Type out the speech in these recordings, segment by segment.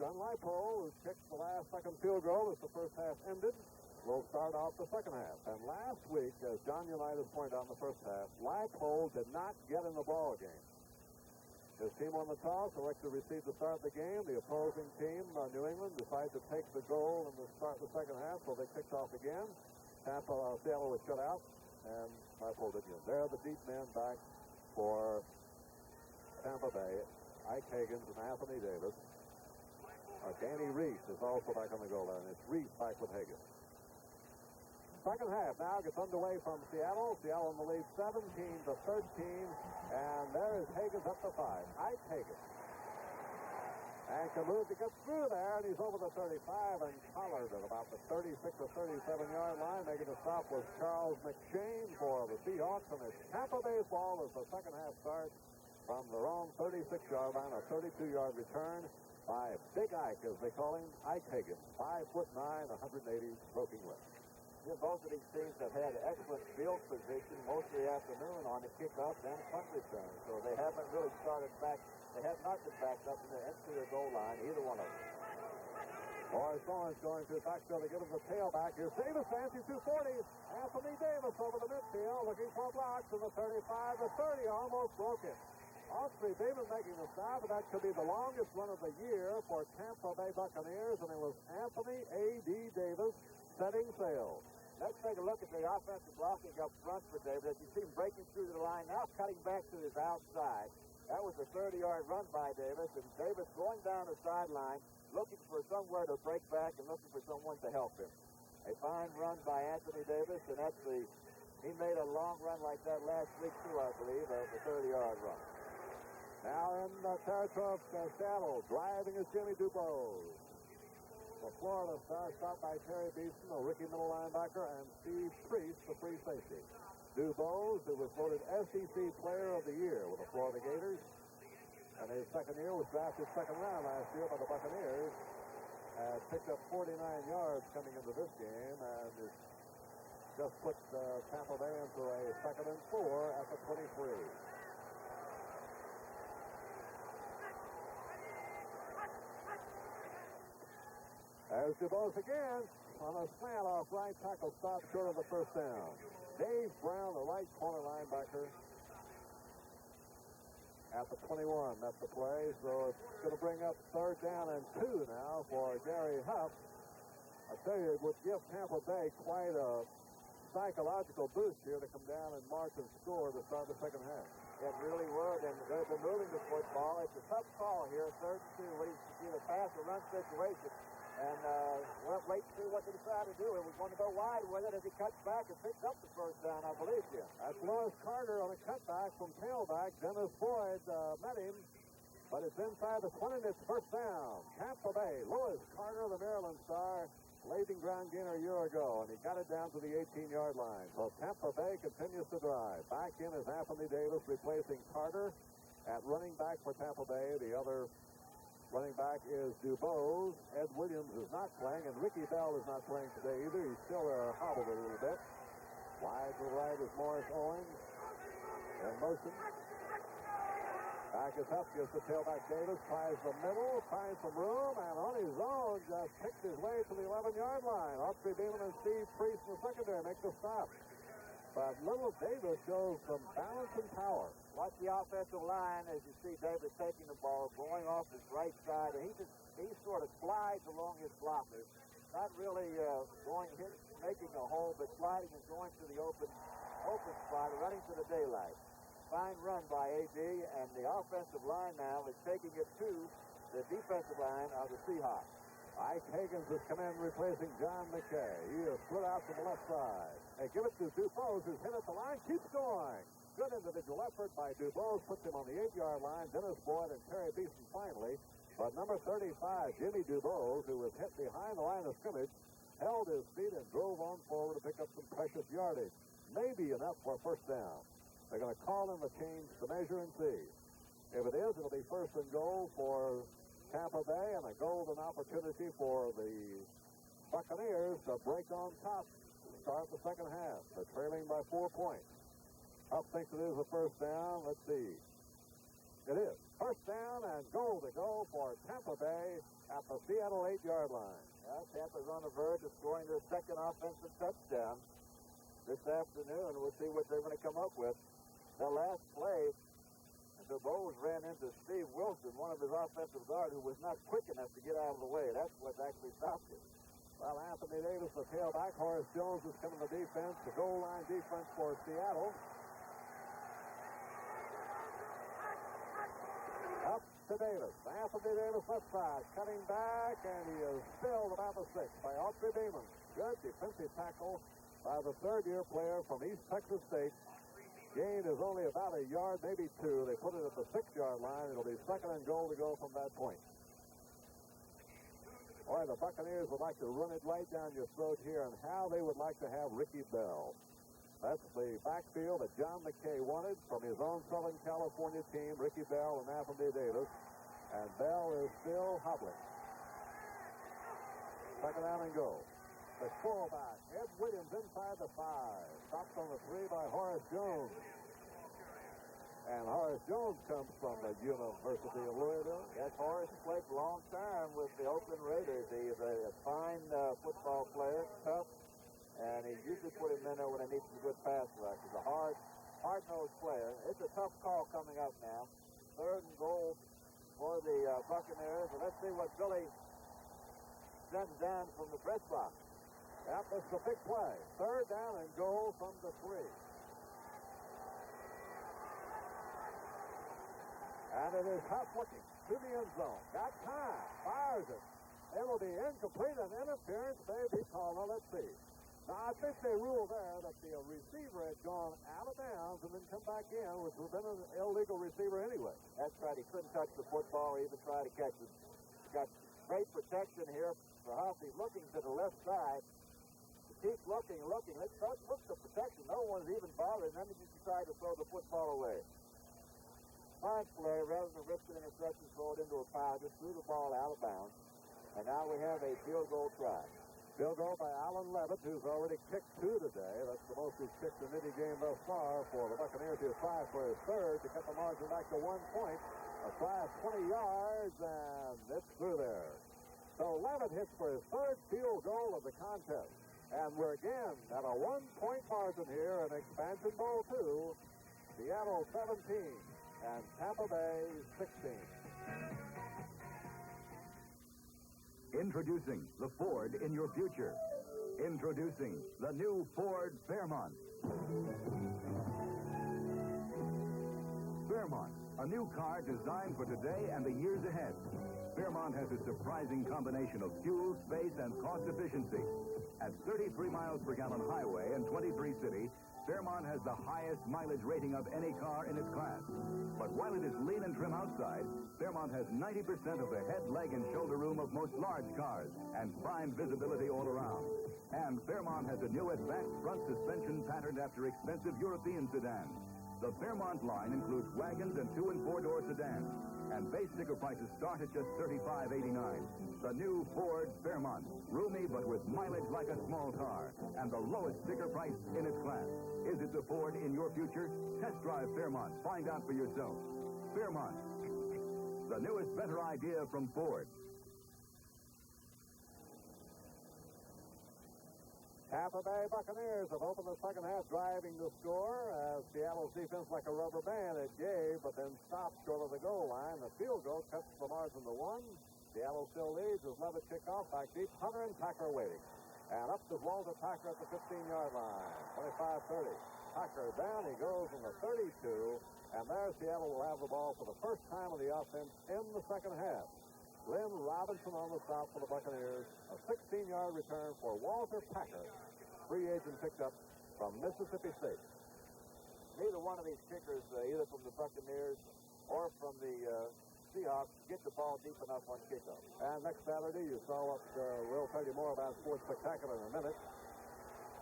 John Leipold, who kicked the last-second field goal as the first half ended, will start off the second half. And last week, as John Unitas pointed out in the first half, Leipold did not get in the ball game. His team won the toss, elected to receive the start of the game. The opposing team, New England, decided to take the goal and to start the second half, so they kicked off again. Seattle was shut out, and Leipold did again. There, the deep men back for Tampa Bay. Ike Higgins and Anthony Davis. Danny Reese is also back on the goal line. It's Reese back with Higgins. Second half now gets underway from Seattle. Seattle in the lead 17-13. And there is Higgins up to 5. Ike Higgins. And can move to get through there, and he's over the 35 and collared at about the 36 or 37-yard line. Making the stop was Charles McShane for the Seahawks, and it's Tampa Bay's ball as the second half starts from their own 36-yard line, a 32-yard return by Big Ike, as they call him, Ike Higgins, 5'9", 180 soaking wet. Yeah, both of these teams have had excellent field position most of the afternoon on the kickoff and punt return, so they haven't really started back. They have not been backed up into the goal line, either one of them. Boris Thorne's going to the backfield to give him the tailback. Here's Davis, fancy 240. Anthony Davis over the midfield, looking for blocks in the 35, the 30, almost broken. Austrie Beeman making the stop, but that could be the longest run of the year for Tampa Bay Buccaneers, and it was Anthony A.D. Davis setting sail. Let's take a look at the offensive blocking up front for Davis. As you see him breaking through the line, now cutting back to his outside. That was a 30-yard run by Davis, and Davis going down the sideline, looking for somewhere to break back and looking for someone to help him. A fine run by Anthony Davis, and he made a long run like that last week too, I believe, the 30-yard run. Now in the territory of Seattle, driving is Jimmy Dubose. The Florida star stopped by Terry Beeson, a rookie middle linebacker, and Steve Priest, the free safety. Dubose, who was voted SEC Player of the Year with the Florida Gators, and his second year was drafted second round last year by the Buccaneers, has picked up 49 yards coming into this game, and just put Tampa Bay into a 2nd and 4 at the 23. There's Dubose again on a slant off right tackle, stop short of the first down. Dave Brown, the right corner linebacker, at the 21. That's the play. So it's going to bring up 3rd down and 2 now for Gary Huff. I tell you, it would give Tampa Bay quite a psychological boost here to come down and march and score to start the second half. It really would, and they've been moving the football. It's a tough call here, 3rd and 2. What do you see, the pass or run situation? And we'll wait to see what they decide to do. It was going to go wide with it as he cuts back and picks up the first down, I believe, Jim. That's Lewis Carter on a cutback from tailback. Dennis Boyd met him, but it's inside the 20, and it's first down. Tampa Bay, Lewis Carter, the Maryland star, leading ground gainer a year ago, and he got it down to the 18-yard line. So Tampa Bay continues to drive. Back in is Anthony Davis replacing Carter at running back for Tampa Bay. The other running back is Dubose. Ed Williams is not playing, and Ricky Bell is not playing today either. He's still hobbled a little bit. Wide to the right is Morris Owens in motion. Back is Huff, gives the tailback Davis, tries the middle, finds some room, and on his own just picks his way to the 11-yard line. Austrie Beeman and Steve Priest in the secondary make the stop. But little Davis shows some balance and power. Watch the offensive line as you see Davis taking the ball, going off his right side, and he sort of slides along his blockers. Not really making a hole, but sliding and going to the open spot, running to the daylight. Fine run by A.D., and the offensive line now is taking it to the defensive line of the Seahawks. Ike Higgins has come in replacing John McKay. He is split out to the left side. They give it to Dubose, who's hit at the line, keeps going. Good individual effort by Dubose, puts him on the 8-yard line. Dennis Boyd and Terry Beeson finally. But number 35, Jimmy Dubose, who was hit behind the line of scrimmage, held his feet and drove on forward to pick up some precious yardage. Maybe enough for a first down. They're going to call in the change to measure and see. If it is, it'll be 1st and goal for Tampa Bay and a golden opportunity for the Buccaneers to break on top to start the second half. They're trailing by 4 points. Huff thinks it is a first down. Let's see. It is. First down, and goal to go for Tampa Bay at the Seattle 8-yard line. Yeah, Tampa's on the verge of scoring their second offensive touchdown this afternoon. We'll see what they're going to come up with. The last play, the Bowes ran into Steve Wilson, one of his offensive guard, who was not quick enough to get out of the way. That's what actually stopped it. Well, Anthony Davis, the tailback. Horace Jones is coming to defense. The goal line defense for Seattle. Up to Davis. Anthony Davis left side, cutting back, and he is spilled about the 6 by Autry Beeman. Good defensive tackle by the third-year player from East Texas State. Gain is only about a yard, maybe 2. They put it at the 6-yard line. It'll be second and goal to go from that point. Boy, the Buccaneers would like to run it right down your throat here, and how they would like to have Ricky Bell. That's the backfield that John McKay wanted from his own Southern California team, Ricky Bell and Anthony Davis. And Bell is still hobbling. Second down and goal. The fullback, Ed Williams, inside the 5. Stopped on the 3 by Horace Jones. And Horace Jones comes from the University of Louisville. Yes, Horace played a long time with the Oakland Raiders. He is a fine football player, tough. And he usually put him in there when he needs some good pass rush. He's a hard-nosed player. It's a tough call coming up now. Third and goal for the Buccaneers. And let's see what Billy sends down from the press box. Yep, that's the big play. Third down and goal from the 3. And it is Huff looking to the end zone. Got time. Fires it. It will be incomplete, and interference may be called. Now, let's see. Now, I think they ruled there that the receiver had gone out of bounds and then come back in, which would have been an illegal receiver anyway. That's right. He couldn't touch the football or even try to catch it. He's got great protection here for Huff. He's looking to the left side. He keeps looking. Let's look the protection. No one's even bothering. Then he just decided to throw the football away. Fine play. Rather than risk an interception, throw it into a pile. Just threw the ball out of bounds. And now we have a field goal try. Field goal by Alan Levitt, who's already kicked 2 today. That's the most he's kicked in any game thus far for the Buccaneers. He'll try for his third to cut the margin back to 1 point. A try of 20 yards, and it's through there. So Levitt hits for his third field goal of the contest. And we're again at a 1-point margin here in Expansion Bowl 2. Seattle 17 and Tampa Bay 16. Introducing the Ford in your future. Introducing the new Ford Fairmont. Fairmont, a new car designed for today and the years ahead. Fairmont has a surprising combination of fuel, space, and cost efficiency. At 33 miles per gallon highway and 23 city, Fairmont has the highest mileage rating of any car in its class. But while it is lean and trim outside, Fairmont has 90% of the head, leg, and shoulder room of most large cars and fine visibility all around. And Fairmont has a new advanced front suspension patterned after expensive European sedans. The Fairmont line includes wagons and 2- and 4-door sedans. And base sticker prices start at just $35.89. The new Ford Fairmont. Roomy but with mileage like a small car. And the lowest sticker price in its class. Is it the Ford in your future? Test drive Fairmont. Find out for yourself. Fairmont. The newest, better idea from Ford. Tampa Bay Buccaneers have opened the second half driving the score as Seattle's defense like a rubber band. It gave, but then stopped short of the goal line. The field goal cuts the margin to 1. Seattle still leads as Levitt kicked off back deep. Hunter and Packer waiting. And up to Walter Packer at the 15-yard line. 25-30. Packer down. He goes from the 32. And there Seattle will have the ball for the first time of the offense in the second half. Glenn Robinson on the stop for the Buccaneers. A 16-yard return for Walter Packer, free agent picked up from Mississippi State. Neither one of these kickers, either from the Buccaneers or from the Seahawks, get the ball deep enough on kickoff. And next Saturday, you saw what we'll tell you more about Sports Spectacular in a minute.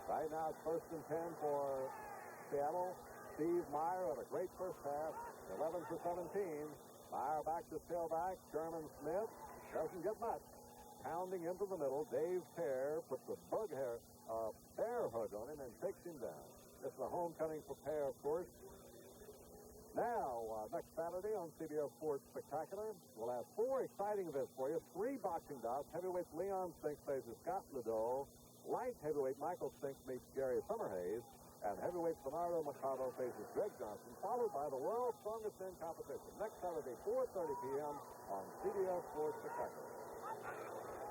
Right now, it's 1st and 10 for Seattle. Steve Meyer had a great first half, 11-17. Meyer back to tailback. Sherman Smith doesn't get much. Pounding into the middle. Dave Pear puts a bear hug on him and takes him down. It's the homecoming for Pear, of course. Now, next Saturday on CBS Sports Spectacular, we'll have 4 exciting events for you. 3 boxing bouts. Heavyweight Leon Spinks faces Scott Liddell. Light heavyweight Michael Spinks meets Gary Summerhays. And heavyweight Bernardo Machado faces Greg Johnson, followed by the world's strongest in competition. Next Saturday, 4:30 p.m. on CBS Sports Spectacular.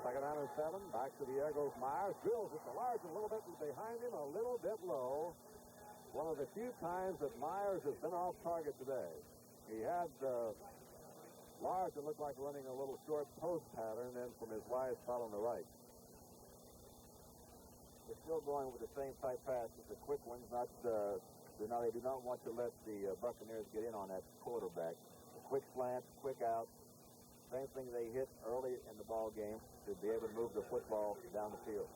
Second down and 7. Back to the air goes Myers. Drills it to Large a little bit behind him, a little bit low. One of the few times that Myers has been off target today. He had Large that looked like running a little short post pattern in from his wide spot on the right. They're still going with the same type passes, the quick ones. They do not want to let the Buccaneers get in on that quarterback. The quick slant, quick out. Same thing they hit early in the ball game to be able to move the football down the field.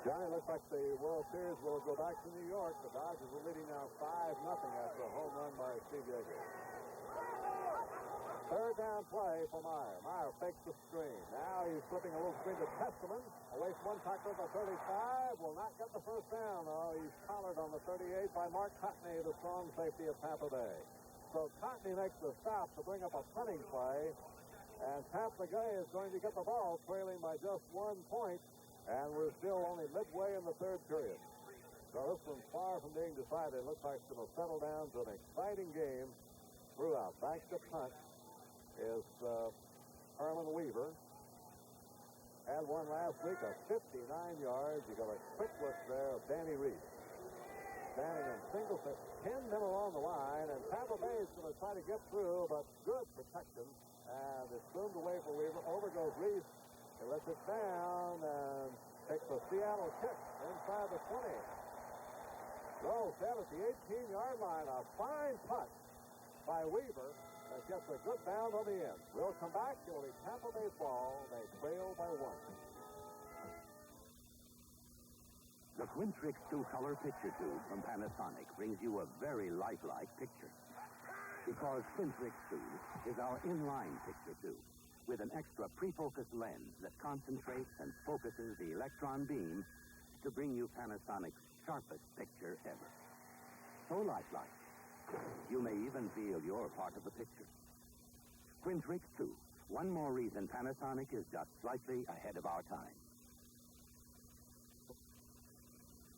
Johnny, looks like the World Series will go back to New York. The Dodgers are leading now 5-0 after a home run by Steve Yeager. Third down play for Meyer. Meyer fakes the screen. Now he's flipping a little screen to Testament. Away from one tackler at the 35. Will not get the first down. Oh, he's collared on the 38 by Mark Cotney, the strong safety of Tampa Bay. So Cotney makes the stop to bring up a punting play. And Tampa Bay is going to get the ball trailing by just 1 point. And we're still only midway in the third period. So this one's far from being decided. It looks like it's going to settle down to an exciting game throughout. Back to punt is Herman Weaver. Had one last week of 59 yards. You got a quick look there of Danny Reed. Standing in single set, 10 men along the line, and Tampa Bay is going to try to get through, but good protection. And it's zoomed away for Weaver. Over goes Reed. He lets it down and takes a Seattle kick inside the 20. Goes down at the 18-yard line. A fine putt by Weaver that gets a good bound on the end. We'll come back. It will be Tampa Bay's ball. They trail by 1. The Quintrix 2-color picture tube from Panasonic brings you a very lifelike picture. Because Quintrix 2 is our inline picture tube, with an extra pre-focus lens that concentrates and focuses the electron beam to bring you Panasonic's sharpest picture ever. So lifelike, you may even feel you're part of the picture. Quintrix 2, one more reason Panasonic is just slightly ahead of our time.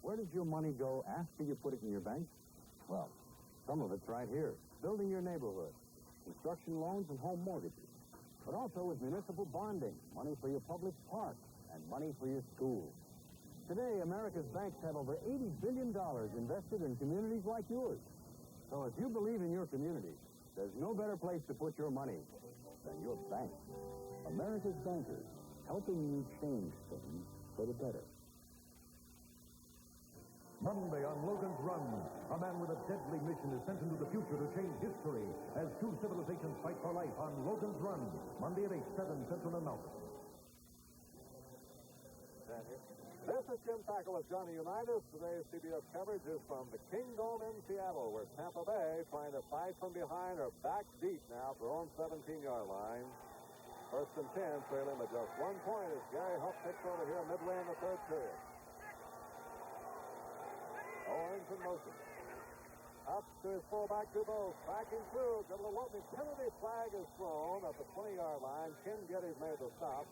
Where does your money go after you put it in your bank? Well, some of it's right here. Building your neighborhood, construction loans and home mortgages. But also with municipal bonding, money for your public parks, and money for your schools. Today, America's banks have over $80 billion invested in communities like yours. So if you believe in your community, there's no better place to put your money than your bank. America's bankers, helping you change things for the better. Monday on Logan's Run, a man with a deadly mission is sent into the future to change history as 2 civilizations fight for life on Logan's Run, Monday at 8, 7 Central and Mountain. This is Jim Tackle with Johnny Unitas. Today's CBS coverage is from the Kingdome in Seattle, where Tampa Bay, trying to fight from behind, are back deep now at their own 17-yard line. First and 10, trailing by just 1 point as Gary Huff takes over here midway in the third period. Owens in motion. Up to his fullback, Dubose. Backing through. Good little opening. Penalty flag is thrown at the 20-yard line. Ken Geddes made the stop.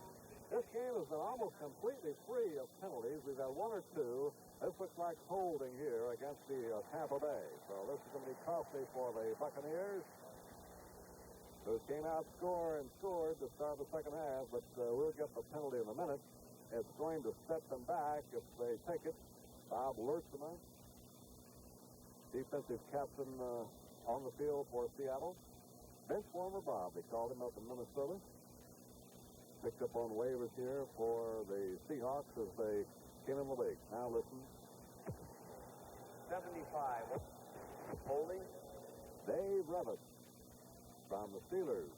This game has been almost completely free of penalties. We've had 1 or 2. This looks like holding here against the Tampa Bay. So this is going to be costly for the Buccaneers, who came out scored to start the second half, but we'll get the penalty in a minute. It's going to set them back if they take it. Bob Lurtzman, defensive captain on the field for Seattle. Bench warmer Bob, they called him up in Minnesota. Picked up on waivers here for the Seahawks as they came in the league. Now listen. 75. Holding. Dave Revitt from the Steelers.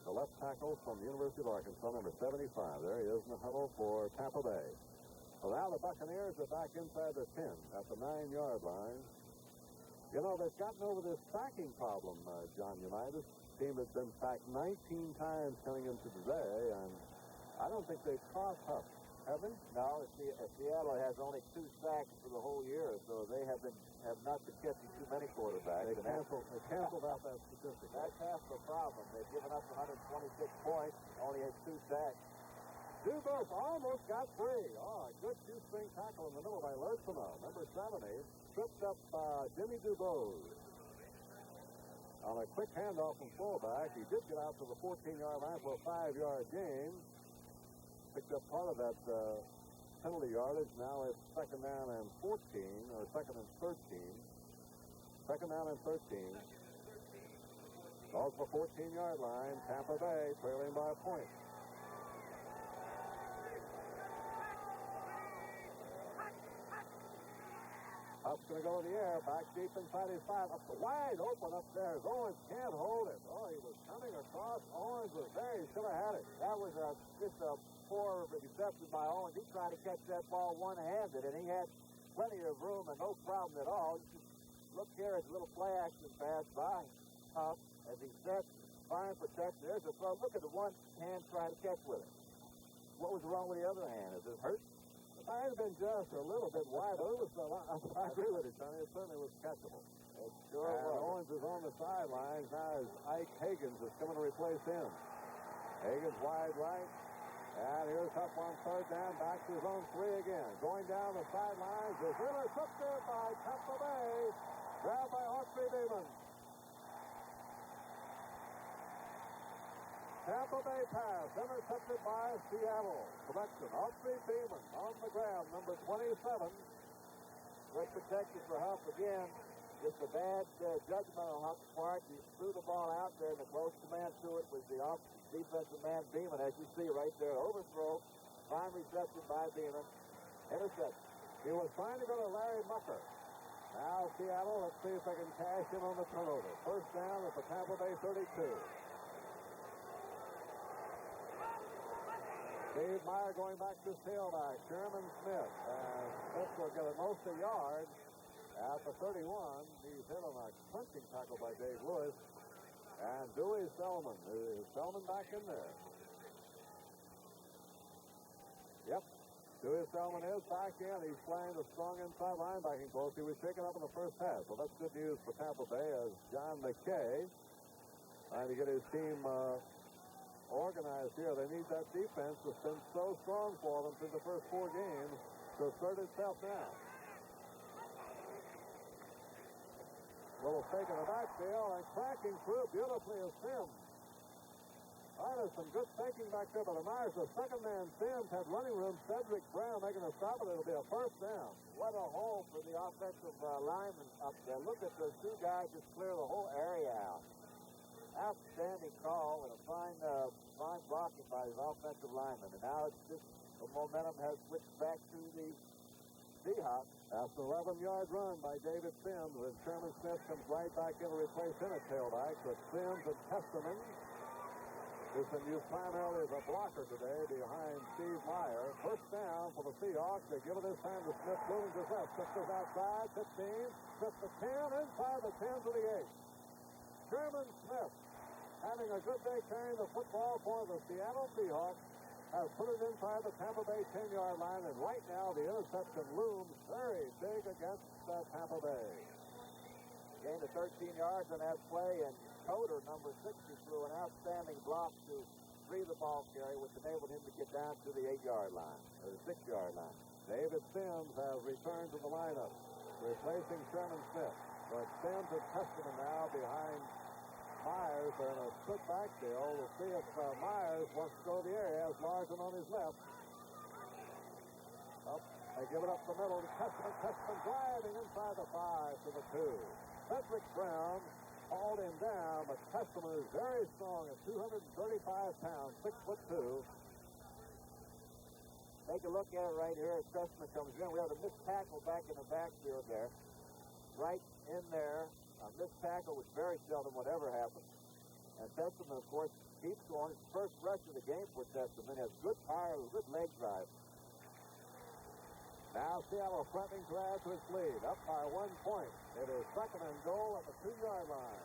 The left tackle from the University of Arkansas, number 75. There he is in the huddle for Tampa Bay. So now the Buccaneers are back inside the 10 at the 9-yard line. You know, they've gotten over this sacking problem, John Unitas. Team has been sacked 19 times coming into today, and I don't think they've caught Huff. Have they? No, Seattle has only 2 sacks for the whole year, so they have not been catching too many quarterbacks. They canceled out that statistic. That's half the problem. They've given up 126 points, only had 2 sacks. Dubose almost got free. Oh, a good shoestring tackle in the middle by Lurtzino. Number 70 tripped up Jimmy Dubose. On a quick handoff from fullback, he did get out to the 14-yard line for a 5-yard gain. Picked up part of that penalty yardage. Now it's 2nd down and 14, or 2nd and 13. 2nd down and 13. Off the 14-yard line, Tampa Bay trailing by a point. Huff's going to go in the air, back deep inside his 5. Up the wide open upstairs. Owens can't hold it. Oh, he was coming across. Owens was there. He should have had it. That was just a poor reception by Owens. He tried to catch that ball one-handed, and he had plenty of room and no problem at all. You just look here at the little play action pass by Huff as he sets, fine protection. There's a throw. Look at the one hand trying to catch with it. What was wrong with the other hand? Is it hurt? It might have been just a little bit wide. But I agree with you, Sonny. It certainly was catchable. It sure was. Owens is on the sidelines now as Ike Higgins is coming to replace him. Higgins wide right. And here's Huff on 3rd down. Back to his own 3 again. Going down the sidelines is intercepted by Tampa Bay. Grabbed by Hawksby Beeman. Tampa Bay pass, intercepted by Seattle. Correction, Hawksby Beeman on the grab, number 27. Good protection for Huff again. Just a bad judgment on Huff's part. He threw the ball out there, and the close command to it was the defensive man, Beeman, as you see right there. Overthrow, fine reception by Beeman. Interception. He was trying to go to Larry Mucker. Now Seattle, let's see if they can cash in on the turnover. 1st down at the Tampa Bay 32. Steve Meyer going back to tailback. Sherman Smith. And Smith will get a most of yards at the 31. He's hit on a punching tackle by Dave Lewis. And Dewey Selman. Is Selman back in there? Yep. Dewey Selman is back in. He's playing a strong inside linebacking post. He was shaken up in the first half. So that's good news for Tampa Bay as John McKay trying to get his team organized here. They need that defense that's been so strong for them through the first 4 games to assert itself now. Little fake in the backfield and cracking through beautifully is Sims. There's some good faking back there by the Myers. The 2nd man, Sims, had running room. Cedric Brown making a stop, and it'll be a 1st down. What a hole for the offensive lineman up there. Look at those 2 guys just clear the whole area out. Outstanding call and a fine blocking by his offensive lineman. And now it's just the momentum has switched back to the Seahawks. After an 11-yard run by David Sims, and Sherman Smith comes right back in to replace him at tailback. But Sims and Testament has been used primarily as a blocker today behind Steve Meyer. 1st down for the Seahawks. They give it this time to Smith. Moving to left. Smith is outside. 15. Smith to 10. Inside the 10 to the 8. Sherman Smith, having a good day carrying the football for the Seattle Seahawks, has put it inside the Tampa Bay 10-yard line, and right now the interception looms very big against Tampa Bay. Gained to 13 yards on that play, and Coder, number 60, threw an outstanding block to free the ball carry, which enabled him to get down to the 8-yard line, or the 6-yard line. David Sims has returned to the lineup, replacing Sherman Smith. But Sims and Testament now behind Myers. They're in a split backfield. We'll see if Myers wants to go to the area. Has Larson on his left. Up. They give it up the middle to Testament. Testament driving inside the 5 to the 2. Cedric Brown hauled him down, but Testament is very strong at 235 pounds, 6'2". Take a look at it right here as Testament comes in. We have a missed tackle back in the backfield there. Right in there. A missed tackle, which very seldom would ever happen. And Testament, of course, keeps going. His first rush of the game for Testament. Has good power, good leg drive. Now Seattle threatening to add to its lead. Up by 1 point. It is 2nd and goal at the 2-yard line.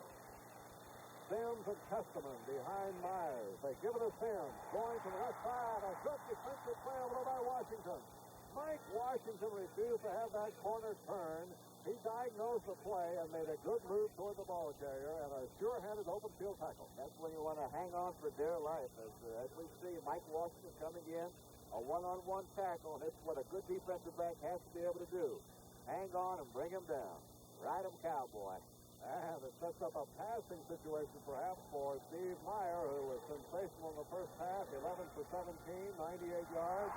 Sims and Testament behind Myers. They give it to Sims. Going to the left side. A good defensive play over by Washington. Mike Washington refused to have that corner turn. He diagnosed the play and made a good move toward the ball carrier and a sure-handed open field tackle. That's when you want to hang on for dear life. As we see, Mike Washington coming in, a one-on-one tackle, and this is what a good defensive back has to be able to do. Hang on and bring him down. Ride him, cowboy. And it sets up a passing situation perhaps for Steve Meyer, who was sensational in the first half, 11 for 17, 98 yards.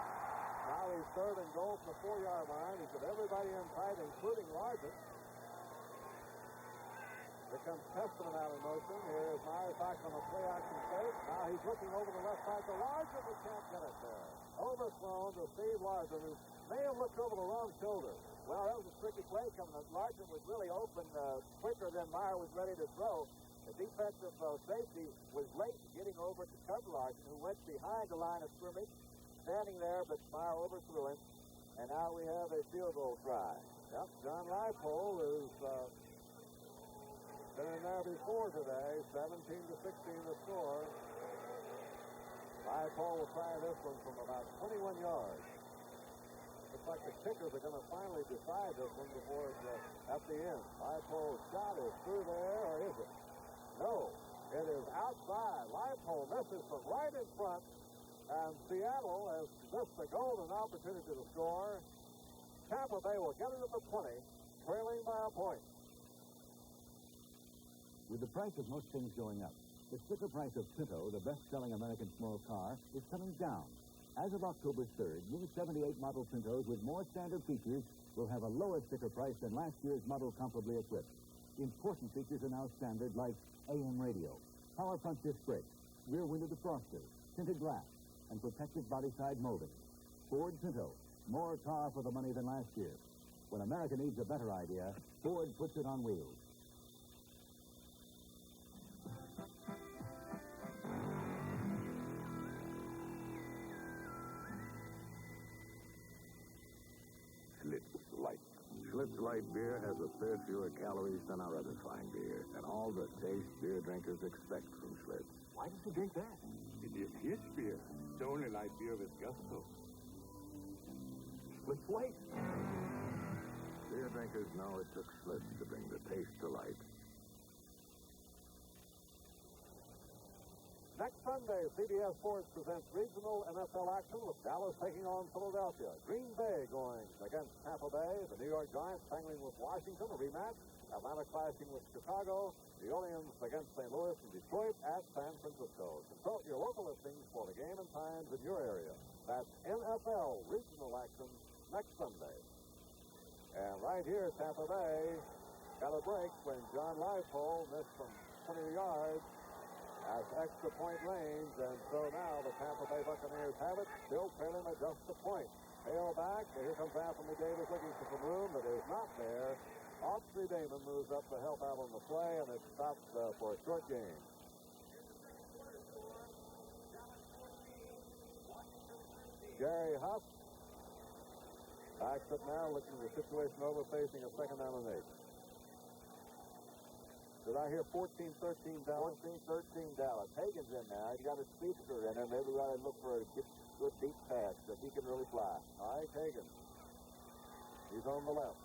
Now he's third and goal from the 4-yard line. He's got everybody in tight, including Largent. Here comes Testament out in motion. Here's Myers back on the play-action fake. Now he's looking over the left side to Largent, but can't get it there. Overthrown to Steve Largent, who may have looked over the wrong shoulder. Well, that was a tricky play coming up. Largent was really open quicker than Meyer was ready to throw. The defensive safety was late getting over to cover Largent, who went behind the line of scrimmage, standing there, but Meyer overthrew him. And now we have a field goal try. Yep, John Leipold has been in there before today. 17-16 the score. Leipold will try this one from about 21 yards. Looks like the kickers are going to finally decide this one before it's at the end. Leipold's shot is through there, or is it? No, it is outside. Leipold misses from right in front. And Seattle has missed a golden opportunity to score. Tampa Bay will get it at the 20, trailing by a point. With the price of most things going up, the sticker price of Pinto, the best-selling American small car, is coming down. As of October 3rd, new 78 model Pintos with more standard features will have a lower sticker price than last year's model comparably equipped. Important features are now standard, like AM radio, power front disc brakes, rear window defroster, tinted glass, and protective body-side molding. Ford Pinto, more car for the money than last year. When America needs a better idea, Ford puts it on wheels. Schlitz Light beer has a third fewer calories than our other fine beer, and all the taste beer drinkers expect from Schlitz. Why did you drink that? It is his beer. It's the only light beer with gusto. Schlitz Light. Beer drinkers know it took Schlitz to bring the taste to light. Next Sunday, CBS Sports presents regional NFL action with Dallas taking on Philadelphia. Green Bay going against Tampa Bay. The New York Giants tangling with Washington, a rematch. Atlanta clashing with Chicago. The Orleans against St. Louis, and Detroit at San Francisco. Consult your local listings for the game and times in your area. That's NFL regional action next Sunday. And right here, Tampa Bay got a break when John Leipold missed from 20 yards. As extra point range, and so now the Tampa Bay Buccaneers have it, still trailing by just a point. Tail back, here comes Anthony Davis looking for some room that is not there. Oxley Damon moves up to help out on the play, and it stops for a short game. Gary Huff backs up now, looking at the situation over, facing a second down and 8. Did I hear 14-13 Dallas? 14-13 Dallas. Hagen's in now. He's got a speedster in there. Maybe we ought to look for a good deep pass that he can really fly. Ike Hagen. He's on the left.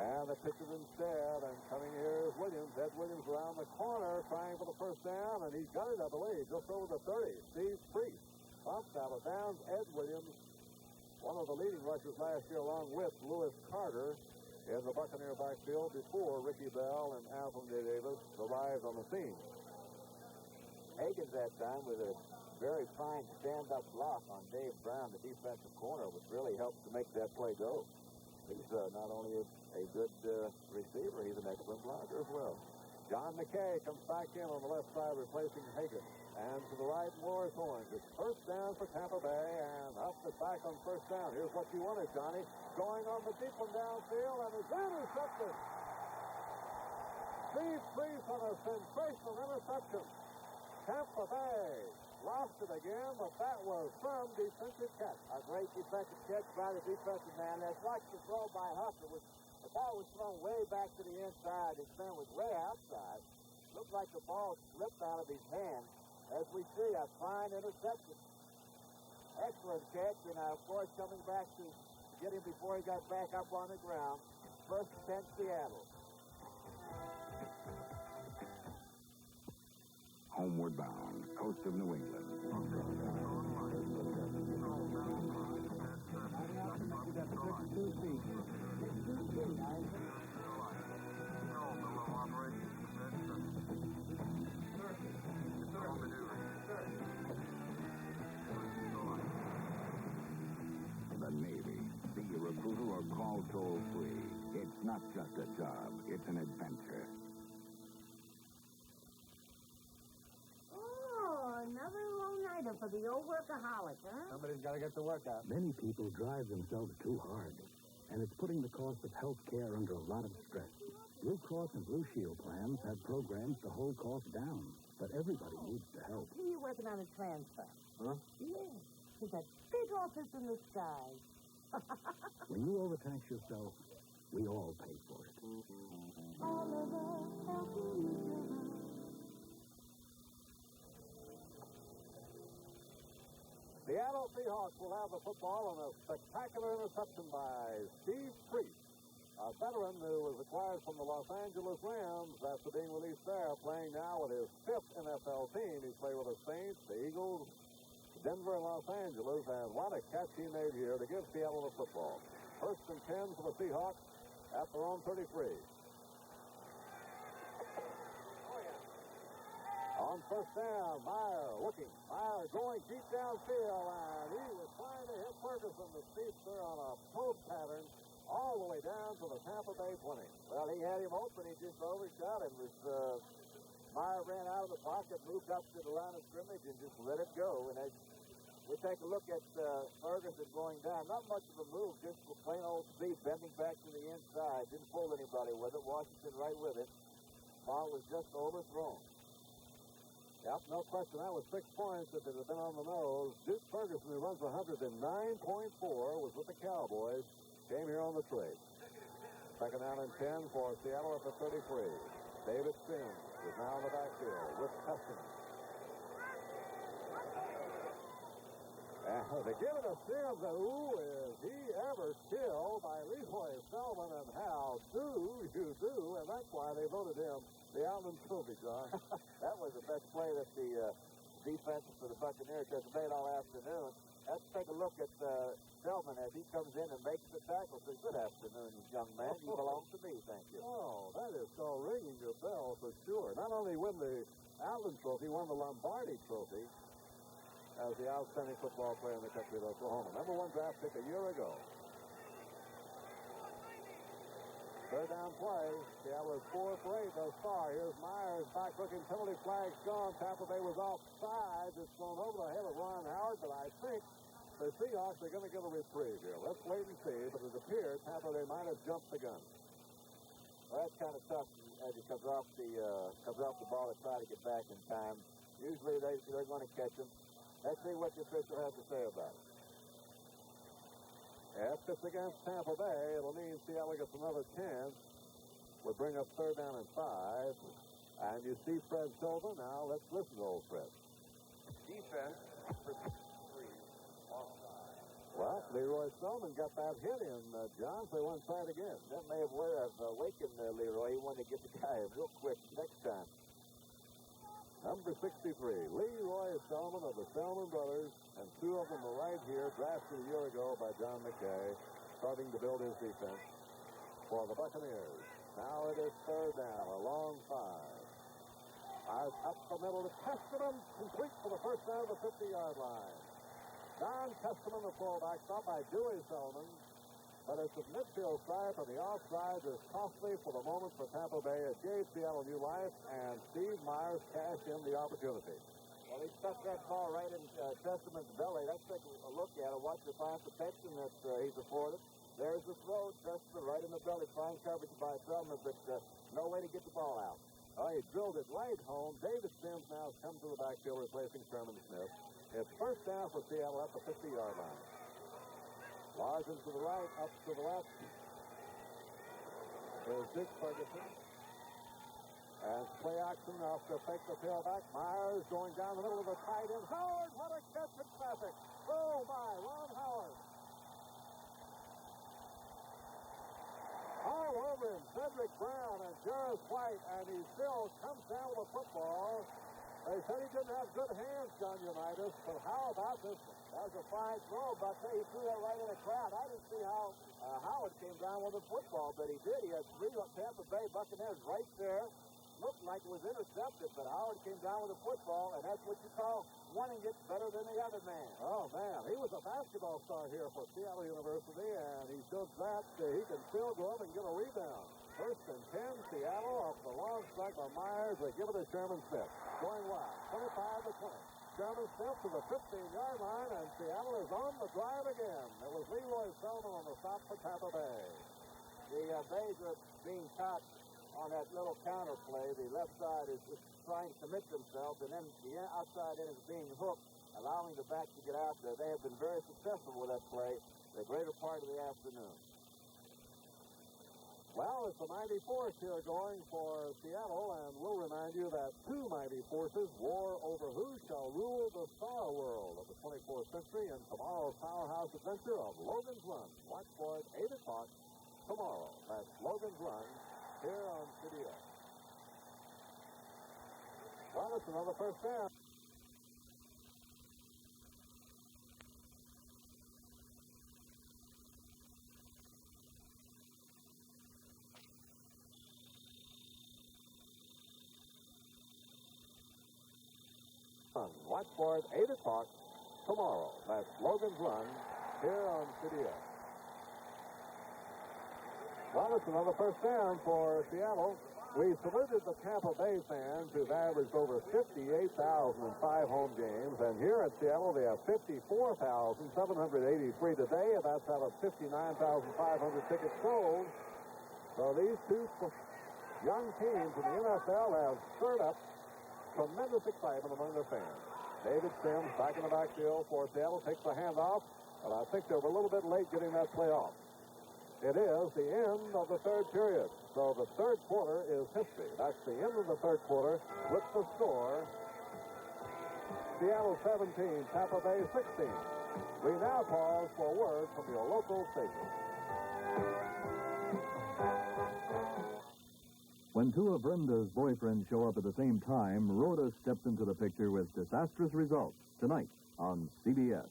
And the pitch is instead, and coming here is Williams. Ed Williams around the corner, trying for the first down, and he's got it, I believe, just over the 30. Steve Priest bumps out of bounds. Ed Williams, one of the leading rushers last year, along with Lewis Carter, in the Buccaneer backfield before Ricky Bell and Anthony Davis arrived on the scene. Hagen's that time with a very fine stand-up block on Dave Brown, the defensive corner, which really helped to make that play go. He's not only a good receiver, he's an excellent blocker as well. John McKay comes back in on the left side, replacing Hagen. And to the right, Morris Owens. It's first down for Tampa Bay, and up is back on first down. Here's what you wanted, Johnny. Going on the deep one downfield, and it's intercepted. Steve Priest on a sensational interception. Tampa Bay lost it again, but that was some defensive catch. A great defensive catch by the defensive man. That's like the throw by Huff. It was The ball was thrown way back to the inside. His man was way outside. Looked like the ball slipped out of his hand. As we see, a fine interception. Excellent catch, and of course, coming back to get him before he got back up on the ground. First 10 Seattle. Homeward bound, coast of New England. You got 52 feet. 52 feet, The Navy. Be a recruiter or call toll-free. It's not just a job, it's an adventure. Another long nighter for the old workaholic, huh? Somebody's got to get the work out. Many people drive themselves too hard, and it's putting the cost of health care under a lot of stress. Blue Cross and Blue Shield plans have programs to hold costs down, but everybody needs the help. You're working on a transfer. Huh? Yes. To that big office in the sky. When you overtax yourself, we all pay for it. All of us helping each other. Seattle Seahawks will have the football on a spectacular interception by Steve Priest, a veteran who was acquired from the Los Angeles Rams after being released there, playing now with his 5th NFL team. He's played with the Saints, the Eagles, Denver, and Los Angeles, and what a catch he made here to give Seattle the football. First and 10 for the Seahawks at their own 33. On first down, Meyer looking. Meyer going deep downfield, and he was trying to hit Ferguson, the speedster, on a post pattern all the way down to the Tampa Bay 20. Well, he had him open. He just overshot him. Meyer ran out of the pocket, moved up to the line of scrimmage, and just let it go. And as we take a look at Ferguson going down, not much of a move, just plain old speed, bending back to the inside. Didn't pull anybody with it. Washington right with it. Ball was just overthrown. Yep, no question. That was 6 points if it had been on the nose. Duke Ferguson, who runs 109.4, was with the Cowboys. Came here on the trade. Second down and 10 for Seattle at the 33. David Sims is now in the backfield with Testament. And they give it to Sims, and who is he ever killed by Leroy Selman, and how do you do? And that's why they voted him the Allen Trophy, John. That was the best play that the defense for the Buccaneers has made all afternoon. Let's take a look at Selman as he comes in and makes the tackle. Says, good afternoon, young man. You belong to me, thank you. Oh, that is so ringing your bell for sure. Not only win the Allen Trophy, won the Lombardi Trophy as the outstanding football player in the country of Oklahoma. Number 1 draft pick a year ago. Third down play. Seattle is 4 for 8 thus far. Here's Myers back looking. Penalty flag's gone. Tampa Bay was offside. It's thrown over the head of Ron Howard, but I think the Seahawks are going to get a reprieve here. Let's wait and see. But it appears Tampa Bay might have jumped the gun. Well, that's kind of tough as he comes off the ball to try to get back in time. Usually they're going to catch him. Let's see what the official has to say about it. If it's against Tampa Bay, it'll mean Seattle gets another chance. We'll bring up third down and 5. And you see Fred Silva. Now let's listen to old Fred. Defense for 3. Well, Leroy Selman got that hit in, John, so he went side again. That may have awakened Leroy. He wanted to get the guy real quick next time. Number 63, Leroy Selman of the Selman brothers, and 2 of them are right here, drafted a year ago by John McKay, starting to build his defense for the Buccaneers. Now it is third down, a long 5. Eyes up the middle to Testament, complete for the first down of the 50-yard line. Don Testament, the fullback, stopped by Dewey Selman, but it's a midfield stripe, and the offside is costly for the moment for Tampa Bay. It gave Seattle new life, and Steve Myers cashed in the opportunity. Well, he stuck that ball right in Testament's belly. Let's take a look at it. Watch the fine protection that he's afforded. There's the throw, Testament right in the belly. Fine coverage by Selman, but no way to get the ball out. Oh, he drilled it right home. David Sims now has come to the backfield, replacing Sherman Smith. It's first down for Seattle at the 50-yard line. Larson to the right, up to the left. is Duke Ferguson. And play action off to fake the tailback. Myers going down the middle of the tight end. Howard, what a catch in traffic. Oh, my, Ron Howard. All over him, Cedric Brown and Jarvis White, and he still comes down with the football. They said he didn't have good hands, John Unitas, but how about this one? That was a fine throw, but I tell you, he threw that right in the crowd. I didn't see how Howard came down with the football, but he did. He had three Tampa Bay Buccaneers right there. Looked like it was intercepted, but Howard came down with the football, and that's what you call wanting it better than the other man. Oh, man, he was a basketball star here for Seattle University, and he showed that he can still go up and get a rebound. First and 10, Seattle off the long strike by Myers. They give it to Sherman Smith. Going wide, 25 to 20. Sherman Smith to the 15-yard line, and Seattle is on the drive again. It was Leroy Selman on the stop for Tampa Bay. The Bays are being caught on that little counter play. The left side is trying to commit themselves, and then the outside end is being hooked, allowing the back to get out there. They have been very successful with that play the greater part of the afternoon. Well, it's the 94th here going for Seattle, and we'll remind you that two mighty forces war over who shall rule the Star World of the 24th century in tomorrow's powerhouse adventure of Logan's Run. Watch for it 8 o'clock tomorrow. That's Logan's Run here on CBS. Well, it's another first down. Watch for it 8 o'clock tomorrow. That's Logan's Run here on CBS. Well, it's another first down for Seattle. We saluted the Tampa Bay fans who've averaged over 58,000 in 5 home games. And here at Seattle, they have 54,783 today, and that's out of 59,500 tickets sold. So these two young teams in the NFL have stirred up tremendous excitement among their fans. David Sims back in the backfield for Seattle, takes the handoff, and I think they were a little bit late getting that play off. It is the end of the third period. So the third quarter is history. That's the end of the third quarter with the score, Seattle 17, Tampa Bay 16. We now pause for word from your local station. When two of Brenda's boyfriends show up at the same time, Rhoda steps into the picture with disastrous results tonight on CBS.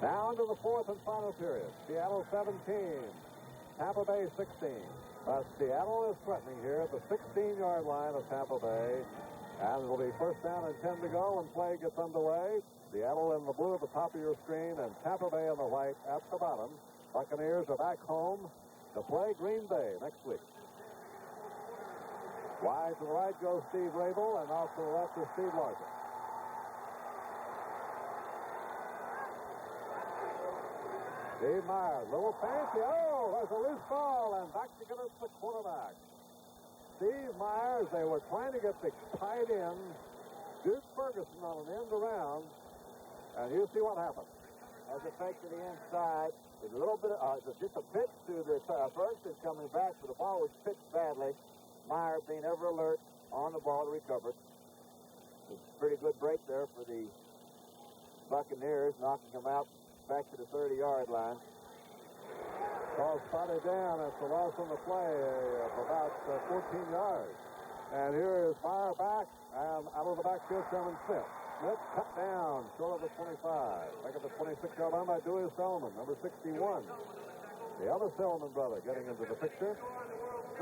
Down to the fourth and final period. Seattle 17, Tampa Bay 16. Seattle is threatening here at the 16-yard line of Tampa Bay. And it'll be first down and 10 to go when play gets underway. Seattle in the blue at the top of your screen and Tampa Bay in the white at the bottom. Buccaneers are back home to play Green Bay next week. Wide to the right goes Steve Rabel, and off to the left is Steve Larson. Steve Myers, little fancy. Oh, there's a loose ball, and back to get it to the quarterback. Steve Myers, they were trying to get the tight end, Duke Ferguson, on an end around, and you see what happened. As a fake to the inside, there's a little bit of, just a pitch to the Ferguson coming back, but the ball was pitched badly. Myers being ever alert on the ball to recover it. pretty good break there for the Buccaneers, knocking them out back to the 30-yard line. Ball spotted down. It's a loss on the play of about 14 yards. And here is fire back, and out of the backfield, Sherman Smith. Smith cut down, short of the 25. Back at the 26-yard line by Dewey Selman, number 61. The other Selman brother getting into the picture.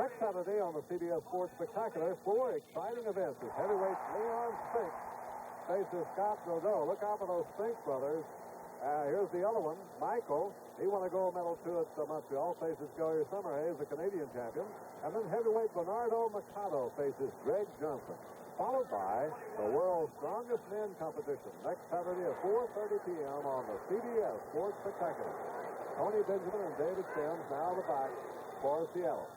Next Saturday on the CBS Sports Spectacular, 4 exciting events as heavyweight Leon Spink faces Scott Godot. Look out for those Spink brothers. Here's the other one, Michael. He won a gold medal, too, at Montreal. Faces Joey Summerhays, the Canadian champion. And then heavyweight Bernardo Machado faces Greg Johnson. Followed by the world's strongest men competition next Saturday at 4:30 p.m. on the CBS Sports Spectacular. Tony Benjamin and David Sims now the back for Seattle.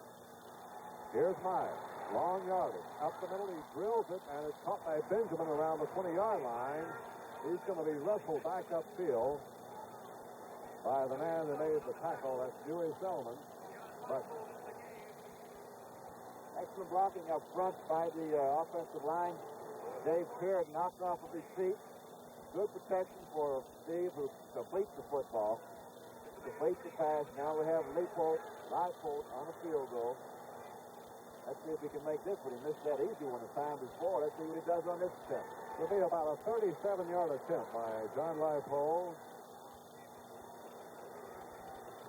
Here's Myers. Long yardage. Up the middle, he drills it, and it's caught by Benjamin around the 20-yard line. He's going to be wrestled back upfield by the man who made the tackle. That's Dewey Selman. But excellent blocking up front by the offensive line. Dave Peart knocked off of his feet. Good protection for Steve, who completes the football. Completes the pass. Now we have Leipold on a field goal. Let's see if he can make this one. He missed that easy one the time before. Let's see what he does on this attempt. It'll be about a 37-yard attempt by John Leipold.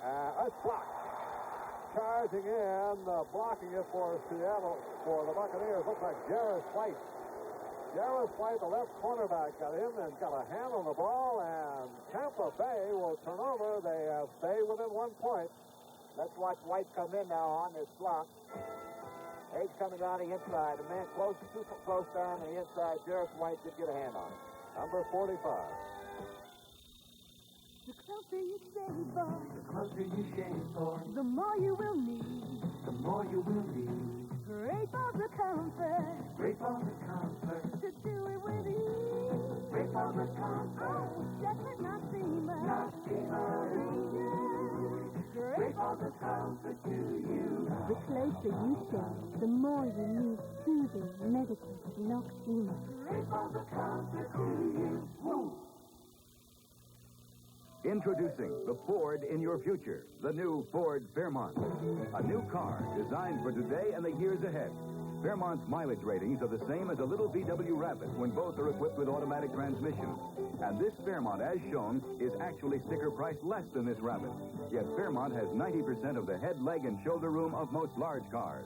It's blocked. Charging in, blocking it for Seattle, for the Buccaneers. Looks like Jarvis White. Jarvis White, the left cornerback, got in and got a hand on the ball, and Tampa Bay will turn over. They stay within 1 point. Let's watch White come in now on this block. Hayes coming down the inside. A man too close down the inside. Jarvis White did get a hand on it. Number 45. The closer you shave for, the closer you shave for, the more you will need. The more you will need. Great for the comfort. Great for the comfort. To do it with ease. Great for the comfort. Oh, definitely not steamer. Not steamer. Great for the comfort to you. The closer you shave, the more you need soothing, meditative, knock steamer. Great for the comfort to you. Woo! Introducing the Ford in your future, the new Ford Fairmont. A new car designed for today and the years ahead. Fairmont's mileage ratings are the same as a little VW Rapid when both are equipped with automatic transmissions. And this Fairmont, as shown, is actually sticker price less than this Rapid. Yet Fairmont has 90% of the head, leg, and shoulder room of most large cars.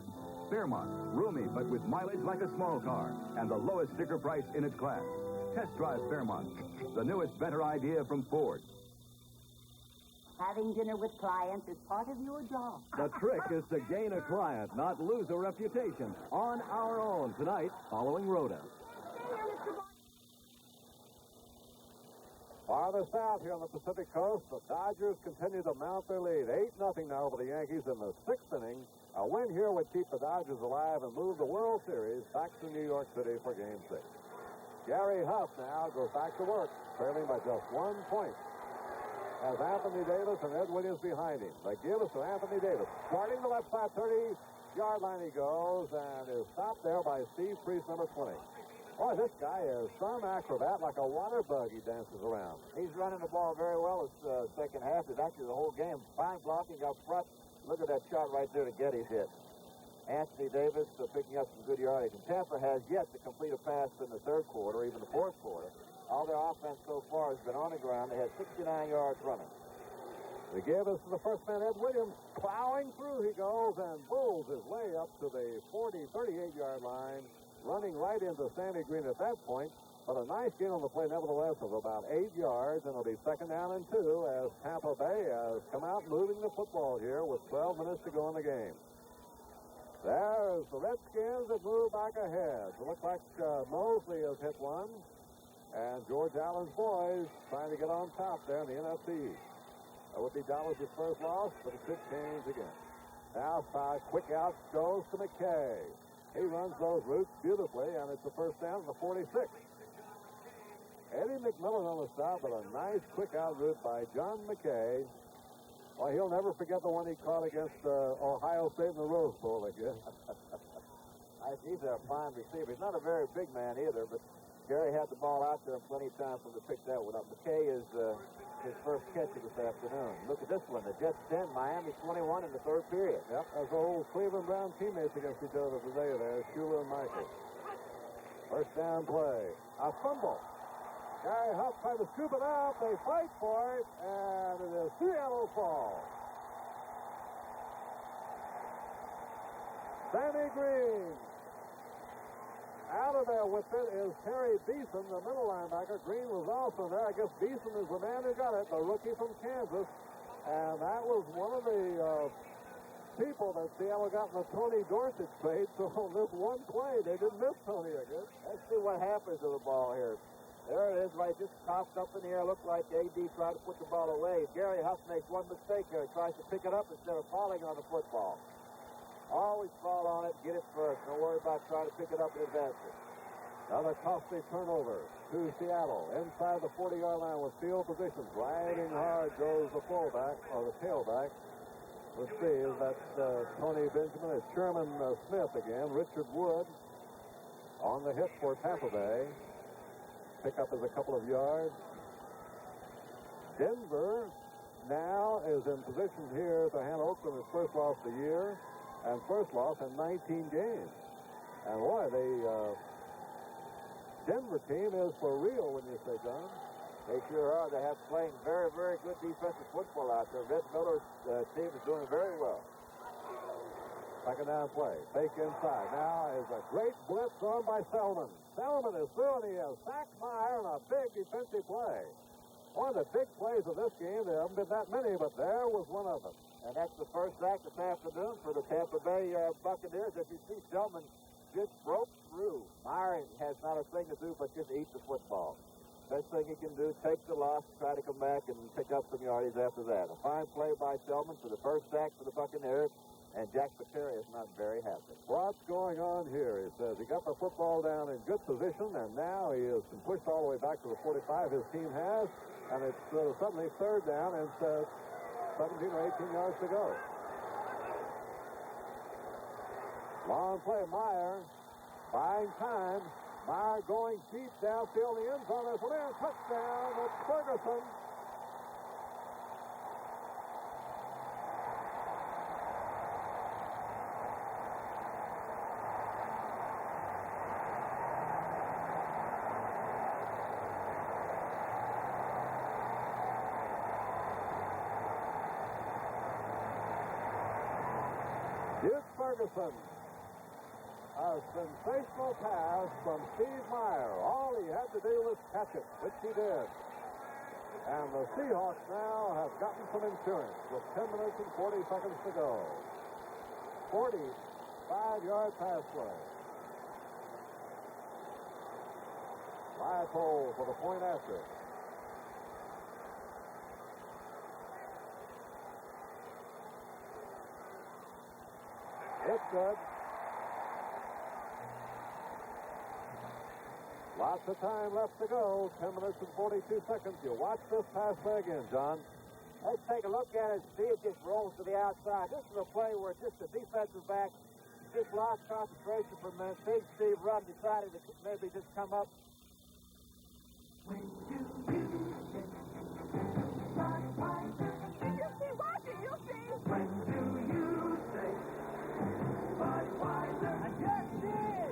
Fairmont, roomy but with mileage like a small car, and the lowest sticker price in its class. Test drive Fairmont, the newest, better idea from Ford. Having dinner with clients is part of your job. The trick is to gain a client, not lose a reputation. On Our Own tonight, following Rhoda. Farther south here on the Pacific Coast, the Dodgers continue to mount their lead. 8-0 now over the Yankees in the 6th inning. A win here would keep the Dodgers alive and move the World Series back to New York City for Game 6. Gary Huff now goes back to work, trailing by just 1 point. Has Anthony Davis and Ed Williams behind him. They give us to Anthony Davis. Starting the left side, 30-yard line he goes, and is stopped there by Steve Priest, number 20. Boy, this guy is some acrobat, like a water bug he dances around. He's running the ball very well this second half. It's actually the whole game. Fine blocking up front. Look at that shot right there to get his hit. Anthony Davis picking up some good yardage. And Tampa has yet to complete a pass in the third quarter, even the fourth quarter. All their offense so far has been on the ground. They had 69 yards running. They give us to the first man, Ed Williams. Plowing through he goes and bulls his way up to the 38-yard line, running right into Sandy Green at that point. But a nice gain on the play, nevertheless, of about 8 yards, and it'll be 2nd down and 2 as Tampa Bay has come out moving the football here with 12 minutes to go in the game. There's the Redskins that move back ahead. It looks like Mosley has hit one. And George Allen's boys trying to get on top there in the NFC. That would be Dallas' first loss, but it could change again. Now, quick out goes to McKay. He runs those routes beautifully, and it's the first down at the 46. Eddie McMillan on the stop with a nice quick out route by John McKay. Well, he'll never forget the one he caught against Ohio State in the Rose Bowl, I guess. He's a fine receiver. He's not a very big man either, but Gary had the ball out there and plenty of time for him to pick that one up. McKay is his first catch of this afternoon. Look at this one. The Jets 10, Miami 21 in the third period. Yep, those old Cleveland Brown teammates against each other today there, Shula and Michael. First down play. A fumble. Gary Huff tried to scoop it up. They fight for it, and it is Seattle's ball. Sammy Green. Out of there with it is Terry Beeson, the middle linebacker. Green was also there. I guess Beeson is the man who got it, the rookie from Kansas. And that was one of the people that Seattle got in the Tony Dorsett trade. So on this one play, they didn't miss Tony again. Let's see what happens to the ball here. There it is, right, just tossed up in the air. Looked like AD tried to put the ball away. Gary Huff makes one mistake here. He tries to pick it up instead of falling on the football. Always fall on it, get it first. Don't worry about trying to pick it up and advance it. Another costly turnover to Seattle. Inside the 40-yard line with field position. Riding hard goes the fullback, or the tailback. Let's see, is that Tony Benjamin? It's Sherman Smith again. Richard Wood on the hit for Tampa Bay. Pickup is a couple of yards. Denver now is in position here to hand Oakland his first loss of the year. And first loss in 19 games. And boy, the Denver team is for real, when you say, John. They sure are. They have playing very, very good defensive football out there. Red Miller's team is doing very well. Second down play. Fake inside. Now is a great blitz on by Selman. Selman is through, and he has sacked Meyer on a big defensive play. One of the big plays of this game. There haven't been that many, but there was one of them. And that's the first sack this afternoon for the Tampa Bay Buccaneers. As you see, Selman just broke through. Meyer has not a thing to do but just eat the football. Best thing he can do, take the loss, try to come back and pick up some yardage after that. A fine play by Selman for the first sack for the Buccaneers, and Jack Pateri is not very happy. What's going on here? He says he got the football down in good position, and now he has been pushed all the way back to the 45. His team has, and it's suddenly third down, and 17 or 18 yards to go. Long play, Meyer buying time. Meyer going deep downfield, the end zone. There's one in, touchdown. It's Ferguson. Here's Ferguson. A sensational pass from Steve Meyer. All he had to do was catch it, which he did. And the Seahawks now have gotten some insurance with 10 minutes and 40 seconds to go. 45-yard pass play. Leipold for the point after. It's good. Lots of time left to go. 10 minutes and 42 seconds. You watch this pass play again, John. Let's take a look at it. See, it just rolls to the outside. This is a play where just the defensive back just lost concentration for a minute. Big Steve Rudd decided to maybe just come up. When you use Budweiser. You see, watch it, you see. When do you say Budweiser? I just did.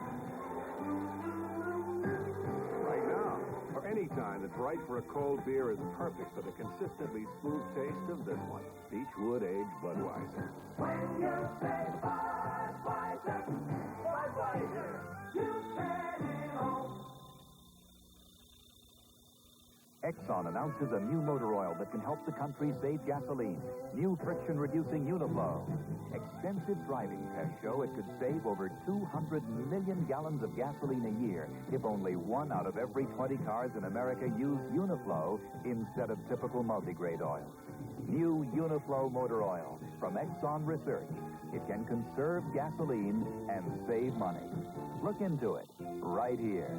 Right now, or any time that's right for a cold beer is perfect for the consistently smooth taste of this one. Beechwood Aged Budweiser. When you say Budweiser, Budweiser, you said it all. Exxon announces a new motor oil that can help the country save gasoline. New friction-reducing Uniflow. Extensive driving tests show it could save over 200 million gallons of gasoline a year if only 1 out of every 20 cars in America used Uniflow instead of typical multigrade oil. New Uniflow motor oil from Exxon Research. It can conserve gasoline and save money. Look into it right here.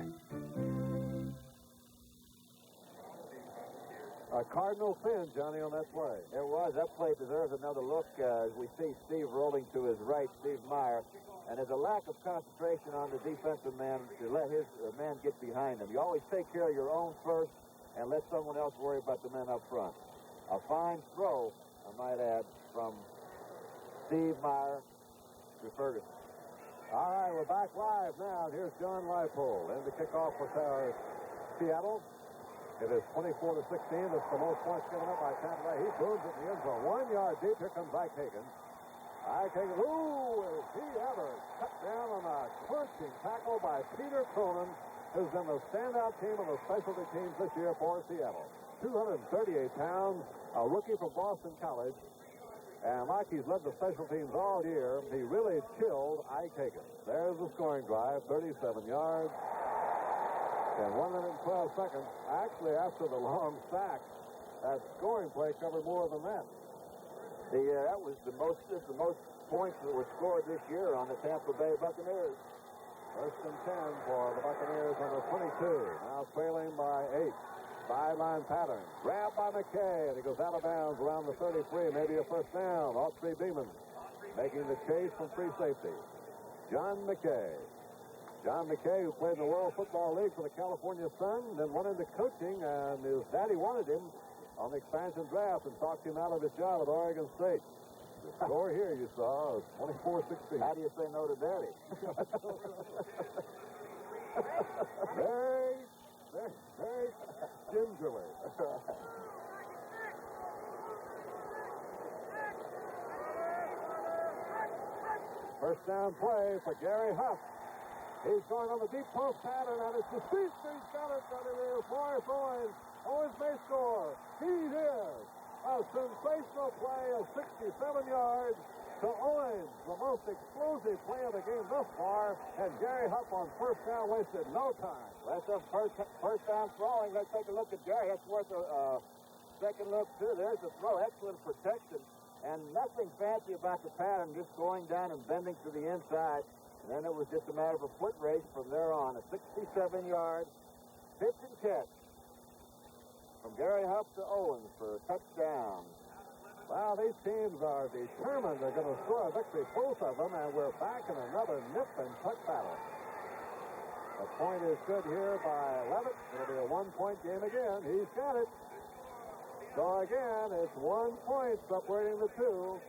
A cardinal sin, Johnny, on that play. It was. That play deserves another look as we see Steve rolling to his right, Steve Meyer. And there's a lack of concentration on the defensive man to let his man get behind him. You always take care of your own first and let someone else worry about the men up front. A fine throw, I might add, from Steve Meyer to Ferguson. All right, we're back live now. Here's John Leipold in the kickoff for Seattle. It is 24-16. It's the most points given up by Tampa Bay. He moves it in the end zone. 1 yard deep. Here comes Ike Hagan. Ike Hagan, ooh, is he ever cut down on a clinching tackle by Peter Cronin, who's been the standout team of the specialty teams this year for Seattle. 238 pounds, a rookie from Boston College. And like he's led the special teams all year, he really chilled Ike Hagan. There's the scoring drive, 37 yards. And 1 minute and 12 seconds. Actually, after the long sack, that scoring play covered more than that. That was the most points that were scored this year on the Tampa Bay Buccaneers. First and 10 for the Buccaneers on the 22. Now trailing by 8. Sideline pattern. Grabbed by McKay, and he goes out of bounds around the 33. Maybe a first down. Autry Beeman making the chase from free safety. John McKay. John McKay, who played in the World Football League for the California Sun, then went into coaching, and his daddy wanted him on the expansion draft and talked him out of his job at Oregon State. The score here you saw is 24-16. How do you say no to daddy? very gingerly. First down play for Gary Huff. He's going on the deep post pattern, and it's the He's got it, but it is Morris Owens. Owens may score. He is. A sensational play of 67 yards to Owens, the most explosive play of the game thus far, and Gary Huff on first down wasted no time. That's a first down throwing. Let's take a look at Gary. That's worth a second look, too. There's the throw. Excellent protection. And nothing fancy about the pattern, just going down and bending to the inside. And then it was just a matter of a foot race from there on. A 67-yard pitch and catch from Gary Huff to Owens for a touchdown. Well, these teams are determined they're going to score a victory, both of them, and we're back in another nip and tuck battle. The point is good here by Levitt. It'll be a one-point game again. He's got it. So again, it's 1 point separating the two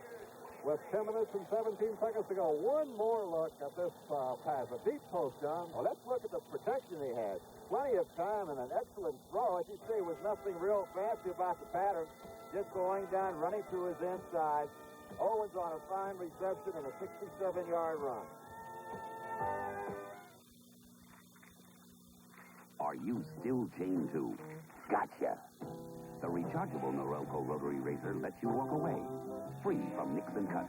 with 10 minutes and 17 seconds to go. One more look at this pass. A deep post, John. Well, let's look at the protection he has. Plenty of time and an excellent throw. As you see, was nothing real fancy about the pattern. Just going down, running to his inside. Owens on a fine reception and a 67-yard run. Are you still chained to? Gotcha. The rechargeable Norelco rotary razor lets you walk away, free from nicks and cuts.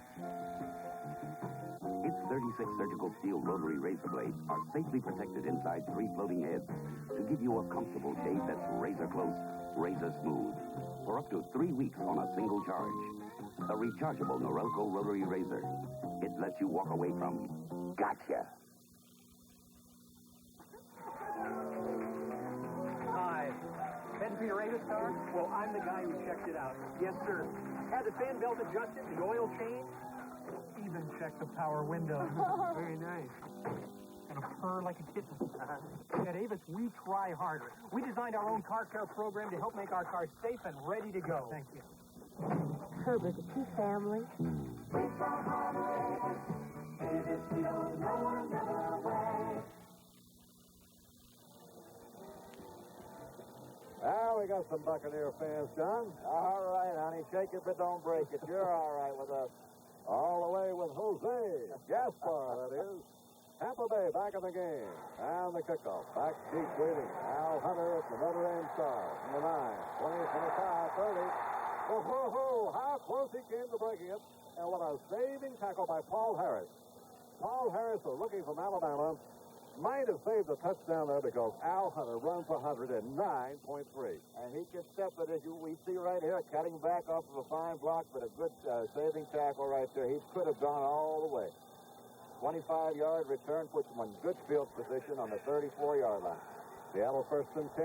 Its 36 surgical steel rotary razor blades are safely protected inside 3 floating heads to give you a comfortable shave that's razor close, razor smooth, for up to 3 weeks on a single charge. The rechargeable Norelco rotary razor. It lets you walk away from gotcha. Hi. Heading for your Ravis car? Well, I'm the guy who checked it out. Yes, sir. Had the fan belt adjusted, the oil changed, even checked the power window. Very nice. And a purr like a kitten. At Avis, we try harder. We designed our own car care program to help make our cars safe and ready to go. Thank you. Herbert, the two family. Now we got some Buccaneer fans, John. All right, honey. Shake it, but don't break it. You're all right with us. All the way with Jose Gaspar, that is. Tampa Bay back in the game. And the kickoff. Back deep waiting. Al Hunter, the Notre Dame star. From the 9, 20, 25, 30. Oh, how close he came to breaking it. And what a saving tackle by Paul Harris. Paul Harris, a rookie from Alabama, might have saved the touchdown there because Al Hunter runs 109.3. And he can step it, as we see right here, cutting back off of a fine block, but a good saving tackle right there. He could have gone all the way. 25-yard return puts him in good field position on the 34-yard line. Seattle first and 10.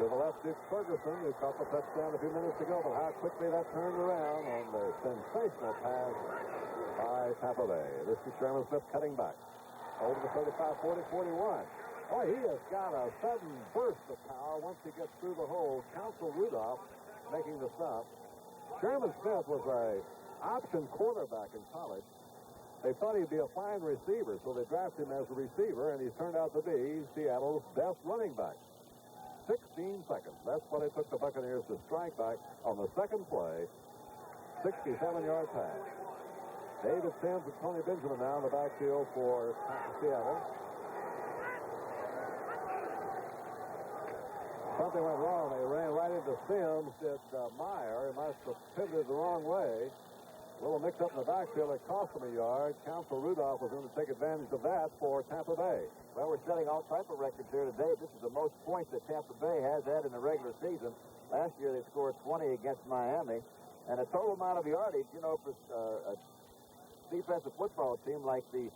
To the left is Ferguson, who caught the touchdown a few minutes ago, but how quickly that turned around on the sensational pass by Tampa Bay. This is Sherman Smith cutting back. Over the 35, 40, 41. Boy, he has got a sudden burst of power once he gets through the hole. Counsel Rudolph making the stop. Sherman Smith was a option quarterback in college. They thought he'd be a fine receiver, so they drafted him as a receiver, and he's turned out to be Seattle's best running back. 16 seconds. That's what it took the Buccaneers to strike back on the second play. 67-yard pass. David Sims and Tony Benjamin now in the backfield for Seattle. Something went wrong. They ran right into Sims. Did Meyer. He must have pivoted the wrong way. A little mix up in the backfield. It cost them a yard. Counsel Rudolph was going to take advantage of that for Tampa Bay. Well, we're setting all type of records here today. This is the most points that Tampa Bay has had in the regular season. Last year they scored 20 against Miami. And a total amount of yardage, you know, for a defensive football team like the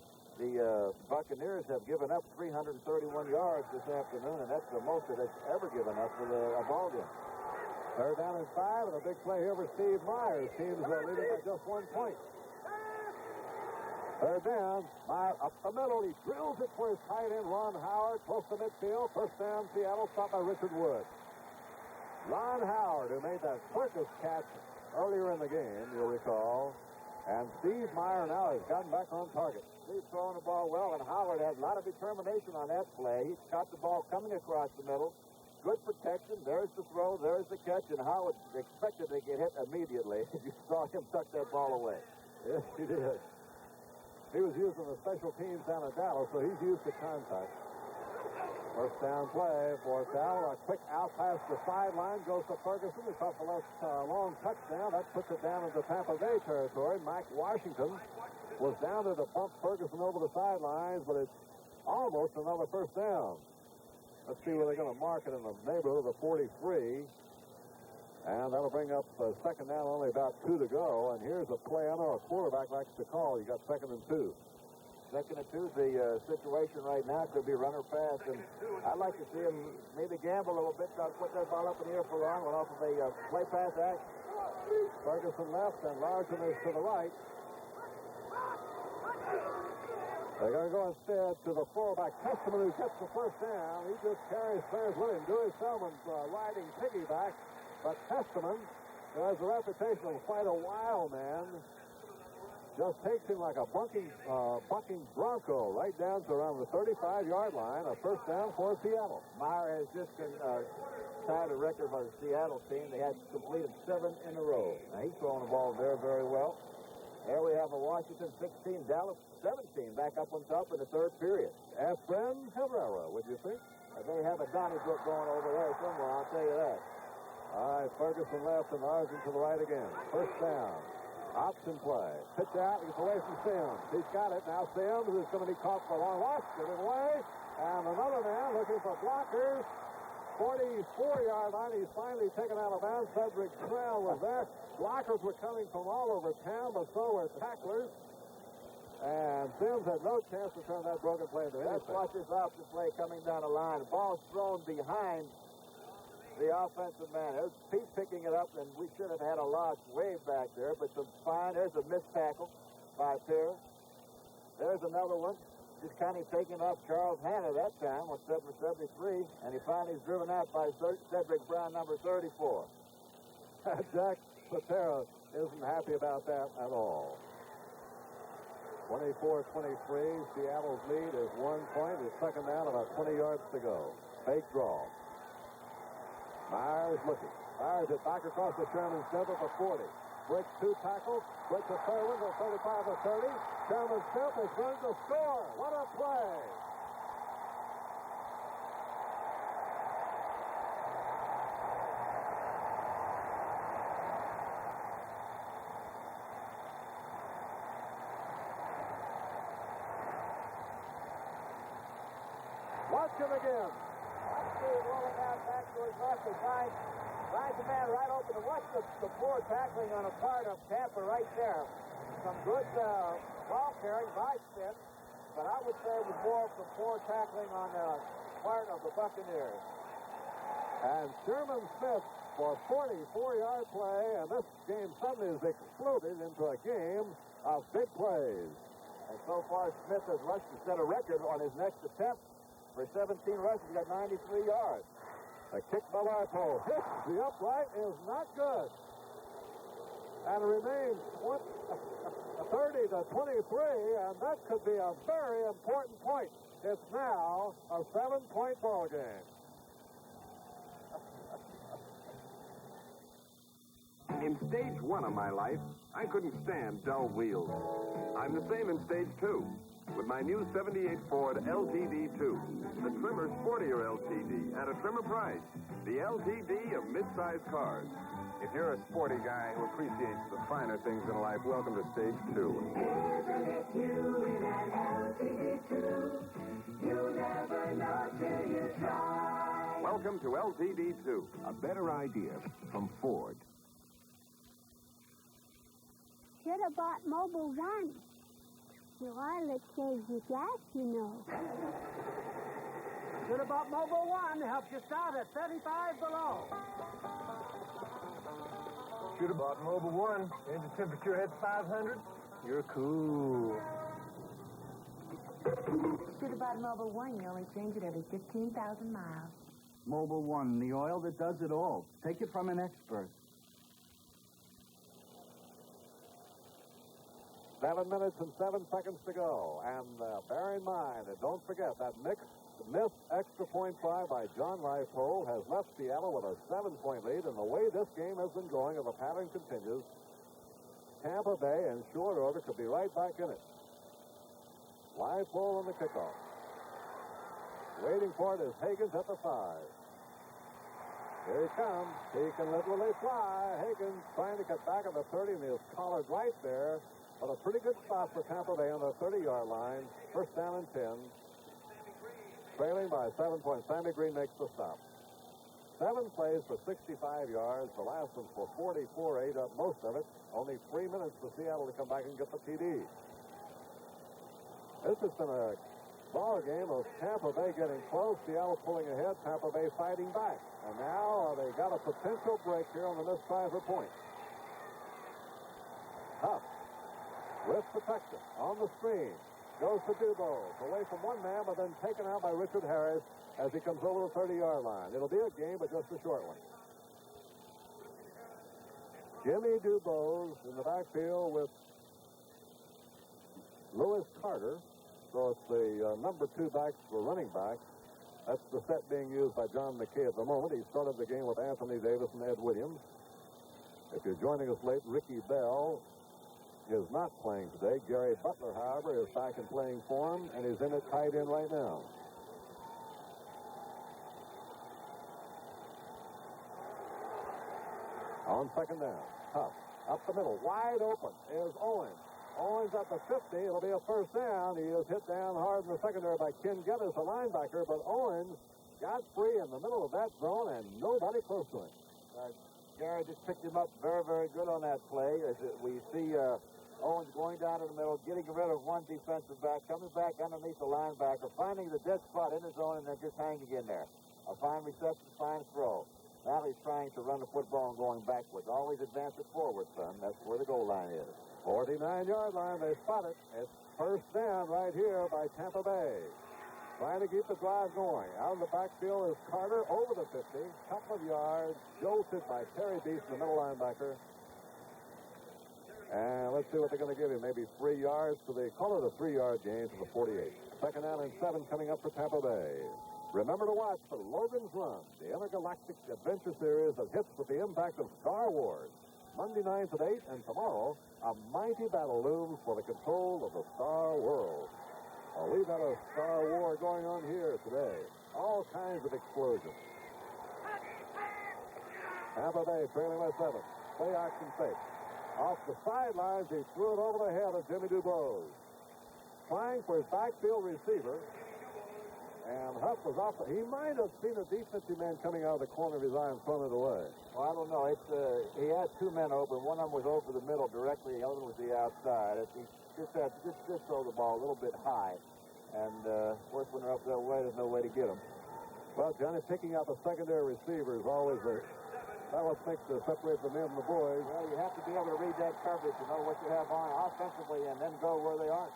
Buccaneers have given up 331 yards this afternoon, and that's the most that it's ever given up for a ball game. Third down and 5, and a big play here for Steve Myers. Teams are leading by just 1 point. Third down, Meyer up the middle. He drills it for his tight end, Ron Howard, close to midfield. First down, Seattle, stopped by Richard Wood. Ron Howard, who made that circus catch earlier in the game, you'll recall. And Steve Meyer now has gotten back on target. He's throwing the ball well, and Howard had a lot of determination on that play. He caught the ball coming across the middle. Good protection. There's the throw. There's the catch. And Howard expected to get hit immediately. You saw him tuck that ball away. Yes, he did. He was using the special teams down in Dallas, so he's used to contact. First down play for Seattle. A quick out past the sideline goes to Ferguson. He caught the left long touchdown. That puts it down into Tampa Bay territory. Mike Washington was down there to bump Ferguson over the sidelines, but it's almost another first down. Let's see where they're going to mark it in the neighborhood of the 43. And that'll bring up second down, only about 2 to go. And here's a play I know a quarterback likes to call. You got 2nd and 2. 2nd and 2, the situation right now could be run or pass. And I'd like to see him maybe gamble a little bit, not put that ball up in the air for long, went off of a play pass action. Ferguson left and Larson is to the right. They're going to go instead to the fullback, Testament, who gets the first down. He just carries players with him. Dewey Selman's riding piggyback, but Testament, who has a reputation of quite a wild man, just takes him like a bucking bronco right down to around the 35-yard line. A first down for Seattle. Meyer has just been tied a record by the Seattle team. They had completed 7 in a row. Now, he's throwing the ball very, very well. There we have a Washington 16, Dallas 17, back up on top in the third period. Ask Bren Cabrera, would you think? They have a Donnybrook going over there somewhere, I'll tell you that. All right, Ferguson left and Larson to the right again. First down. Option play. Pitch out, gets away from Sims. He's got it. Now Sims is going to be caught for a long watch. Get it away. And another man looking for blockers. 44-yard line. He's finally taken out of bounds. Cedric Trail was there. Blockers were coming from all over town, but so were tacklers. And Sims had no chance to turn that broken play into anything. Let's watch this option play coming down the line. The ball's thrown behind the offensive man. There's Pete picking it up, and we should have had a loss way back there, but some fine. There's a missed tackle by Pierce. There's another one. Just kind of taking off Charles Hanna that time on 7-73, and he finally is driven out by Cedric Brown, number 34. Jack Patera isn't happy about that at all. 24-23, Seattle's lead is 1 point. It's second down, about 20 yards to go. Fake draw. Myers looking. Myers it back across the Sherman Smith at the 40. Breaks 2 tackles. Breaks a third one to 35-30. Sherman Smith is going to score. What a play. Watch it again. Rolling out back to his left and finds the man right open. And watch the poor tackling on a part of Tampa right there. Some good ball carrying by Smith, but I would say it was more of the poor tackling on the part of the Buccaneers. And Sherman Smith for a 44-yard play, and this game suddenly has exploded into a game of big plays. And so far, Smith has rushed to set a record on his next attempt. For 17 rushes, he got 93 yards. A kick by Leipold hits the upright is not good. And it remains 30 to 23, and that could be a very important point. It's now a 7-point ball game. In stage 1 of my life, I couldn't stand dull wheels. I'm the same in stage 2 with my new 78 Ford LTD2, the trimmer sportier LTD at a trimmer price, the LTD of mid-sized cars. If you're a sporty guy who appreciates the finer things in life, welcome to stage 2. Isn't it you in an LTD2? You'll never know till you try. Welcome to LTD2. A better idea from Ford. Should have bought Mobile One. The wireless saves you gas, you know. Should have bought Mobile One to help you start at 35 below. Should have bought Mobile One. Engine temperature hits 500. You're cool. Should have bought Mobile One. You only change it every 15,000 miles. Mobile One, the oil that does it all. Take it from an expert. 7 minutes and 7 seconds to go. And bear in mind, and don't forget, that missed extra point try by John Leipold has left Seattle with a 7-point lead. And the way this game has been going, if the pattern continues, Tampa Bay in short order could be right back in it. Leipold on the kickoff. Waiting for it is Higgins at the 5. Here he comes. He can literally fly. Higgins trying to get back at the 30, and he is collared right there. But a pretty good spot for Tampa Bay on the 30-yard line. First down and 10. Trailing by 7 points. Sammy Green makes the stop. 7 plays for 65 yards. The last one for 44, ate up most of it. Only 3 minutes for Seattle to come back and get the TD. This has been a ball game of Tampa Bay getting close. Seattle pulling ahead. Tampa Bay fighting back. And now they got a potential break here on the missed try for point. Huff. With protection on the screen. Goes to Dubose. Away from one man, but then taken out by Richard Harris as he comes over the 30-yard line. It'll be a game, but just a short one. Jimmy Dubose in the backfield with Lewis Carter. So it's the number 2 backs for running back. That's the set being used by John McKay at the moment. He started the game with Anthony Davis and Ed Williams. If you're joining us late, Ricky Bell is not playing today. Gary Butler, however, is back in playing form, and he's in it tight end right now. On second down, Huff up the middle, wide open is Owens. Owens at the 50. It'll be a first down. He is hit down hard in the secondary by Ken Geddes, a linebacker, but Owens got free in the middle of that zone, and nobody close to him. Gary just picked him up very, very good on that play. As we see Owens going down in the middle, getting rid of one defensive back, coming back underneath the linebacker, finding the dead spot in his zone, and then just hanging in there. A fine reception, fine throw. Now he's trying to run the football and going backwards. Always advance it forward, son. That's where the goal line is. 49-yard line, they spot it. It's first down right here by Tampa Bay. Trying to keep the drive going. Out of the backfield is Carter over the 50. Couple of yards. Jolted by Terry Beast, the middle linebacker. And let's see what they're going to give him. Maybe 3 yards. So they call it a 3-yard gain to the 48. Second down and 7 coming up for Tampa Bay. Remember to watch for Logan's Run, the intergalactic adventure series that hits with the impact of Star Wars. Monday nights at 8, and tomorrow, a mighty battle looms for the control of the Star World. Well, we've got a Star War going on here today. All kinds of explosions. Tampa Bay trailing by 7. Play action fake. Off the sidelines, he threw it over the head of Jimmy Dubose. Trying for his backfield receiver. And Huff was off. He might have seen a defensive man coming out of the corner of his eye and thrown it away. Well, I don't know. He had 2 men open. One of them was over the middle directly. The other one was the outside. He just throw the ball a little bit high. And, of course, when they're up that way, there's no way to get him. Well, Johnny, picking out the secondary receiver is always that what makes the separate the men and the boys. Well, you have to be able to read that coverage to know what you have on offensively and then go where they are.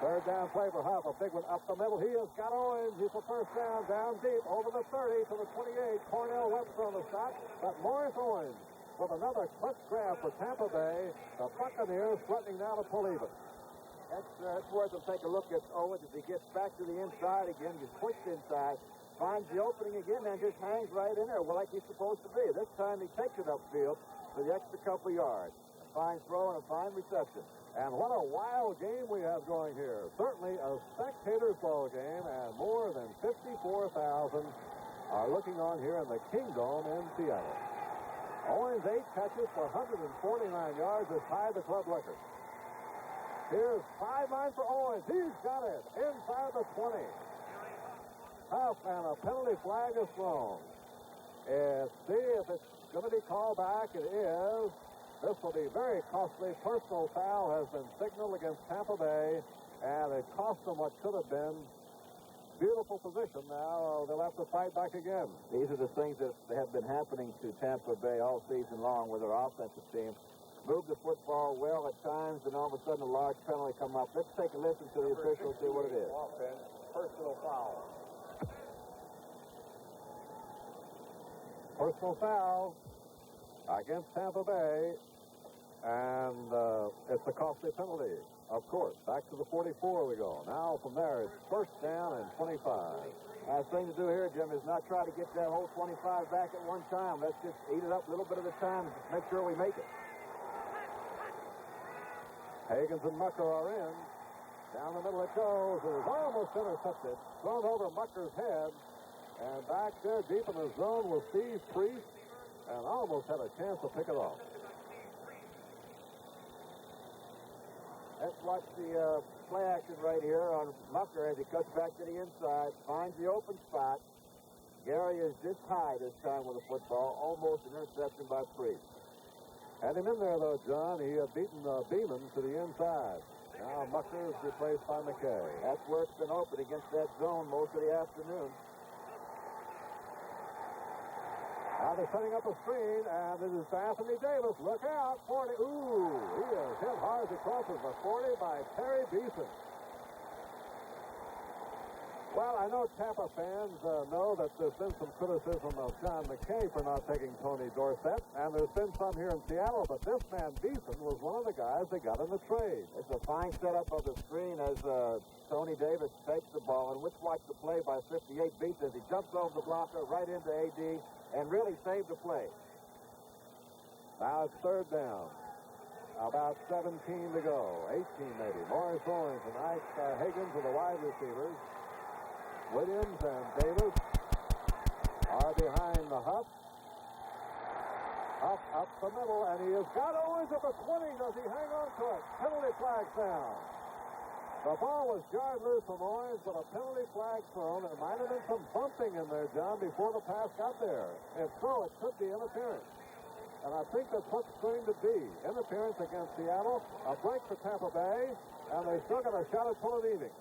Third down play for Huff. A big one up the middle. He has got Owens. He's the first down deep over the 30 to the 28. Cornell Webster on the shot. But Morris Owens with another quick grab for Tampa Bay. The Buccaneers threatening now to pull even. That's worth it. Take a look at Owens as he gets back to the inside again. Gets pushed inside. Finds the opening again and just hangs right in there like he's supposed to be. This time he takes it upfield for the extra couple yards. A fine throw and a fine reception. And what a wild game we have going here. Certainly a spectator's ball game, and more than 54,000 are looking on here in the Kingdome in Seattle. Owens 8 catches for 149 yards has tied the club record. Here's 5-9 for Owens. He's got it inside the 20. Tough, and a penalty flag is thrown. See if it's going to be called back. It is. This will be very costly. Personal foul has been signaled against Tampa Bay, and it cost them what should have been beautiful position. Now they'll have to fight back again. These are the things that have been happening to Tampa Bay all season long with their offensive team. Move the football well at times, and all of a sudden a large penalty come up. Let's take a listen to the officials, see what it is. Offense, personal foul. Personal foul against Tampa Bay, and it's a costly penalty, of course. Back to the 44 we go. Now from there, it's first down and 25. Last thing to do here, Jim, is not try to get that whole 25 back at one time. Let's just eat it up a little bit at a time and make sure we make it. Higgins and Mucker are in. Down the middle it goes. It was almost intercepted. Thrown over Mucker's head. And back there deep in the zone was Steve Priest, and almost had a chance to pick it off. Let's watch the play action right here on Mucker as he cuts back to the inside, finds the open spot. Gary is just high this time with the football, almost an interception by Priest. Had him in there, though, John. He had beaten Beeman to the inside. Now Mucker is replaced by McKay. That's where it's been open against that zone most of the afternoon. Now they're setting up a screen, and it is Anthony Davis. Look out, 40. Ooh, he is hit hard as he crosses the 40 by Terry Beeson. Well, I know Tampa fans know that there's been some criticism of John McKay for not taking Tony Dorsett, and there's been some here in Seattle, but this man Beeson was one of the guys that got in the trade. It's a fine setup of the screen as Tony Davis takes the ball, and let's watch the play by 58 Beeson as he jumps over the blocker right into AD and really saved the play. Now it's third down. About 17 to go. 18 maybe. Morris Owens and Ike Higgins are the wide receivers. Williams and Davis are behind the Huff. Up the middle, and he has got Owens at the 20. Does he hang on to it? Penalty flag down. The ball was jarred loose from Owens, but a penalty flag thrown. There might have been some bumping in there, John, before the pass got there. If so, it could be interference. And I think that's what's going to be. Interference against Seattle, a break for Tampa Bay, and they still got a shot at pulling even.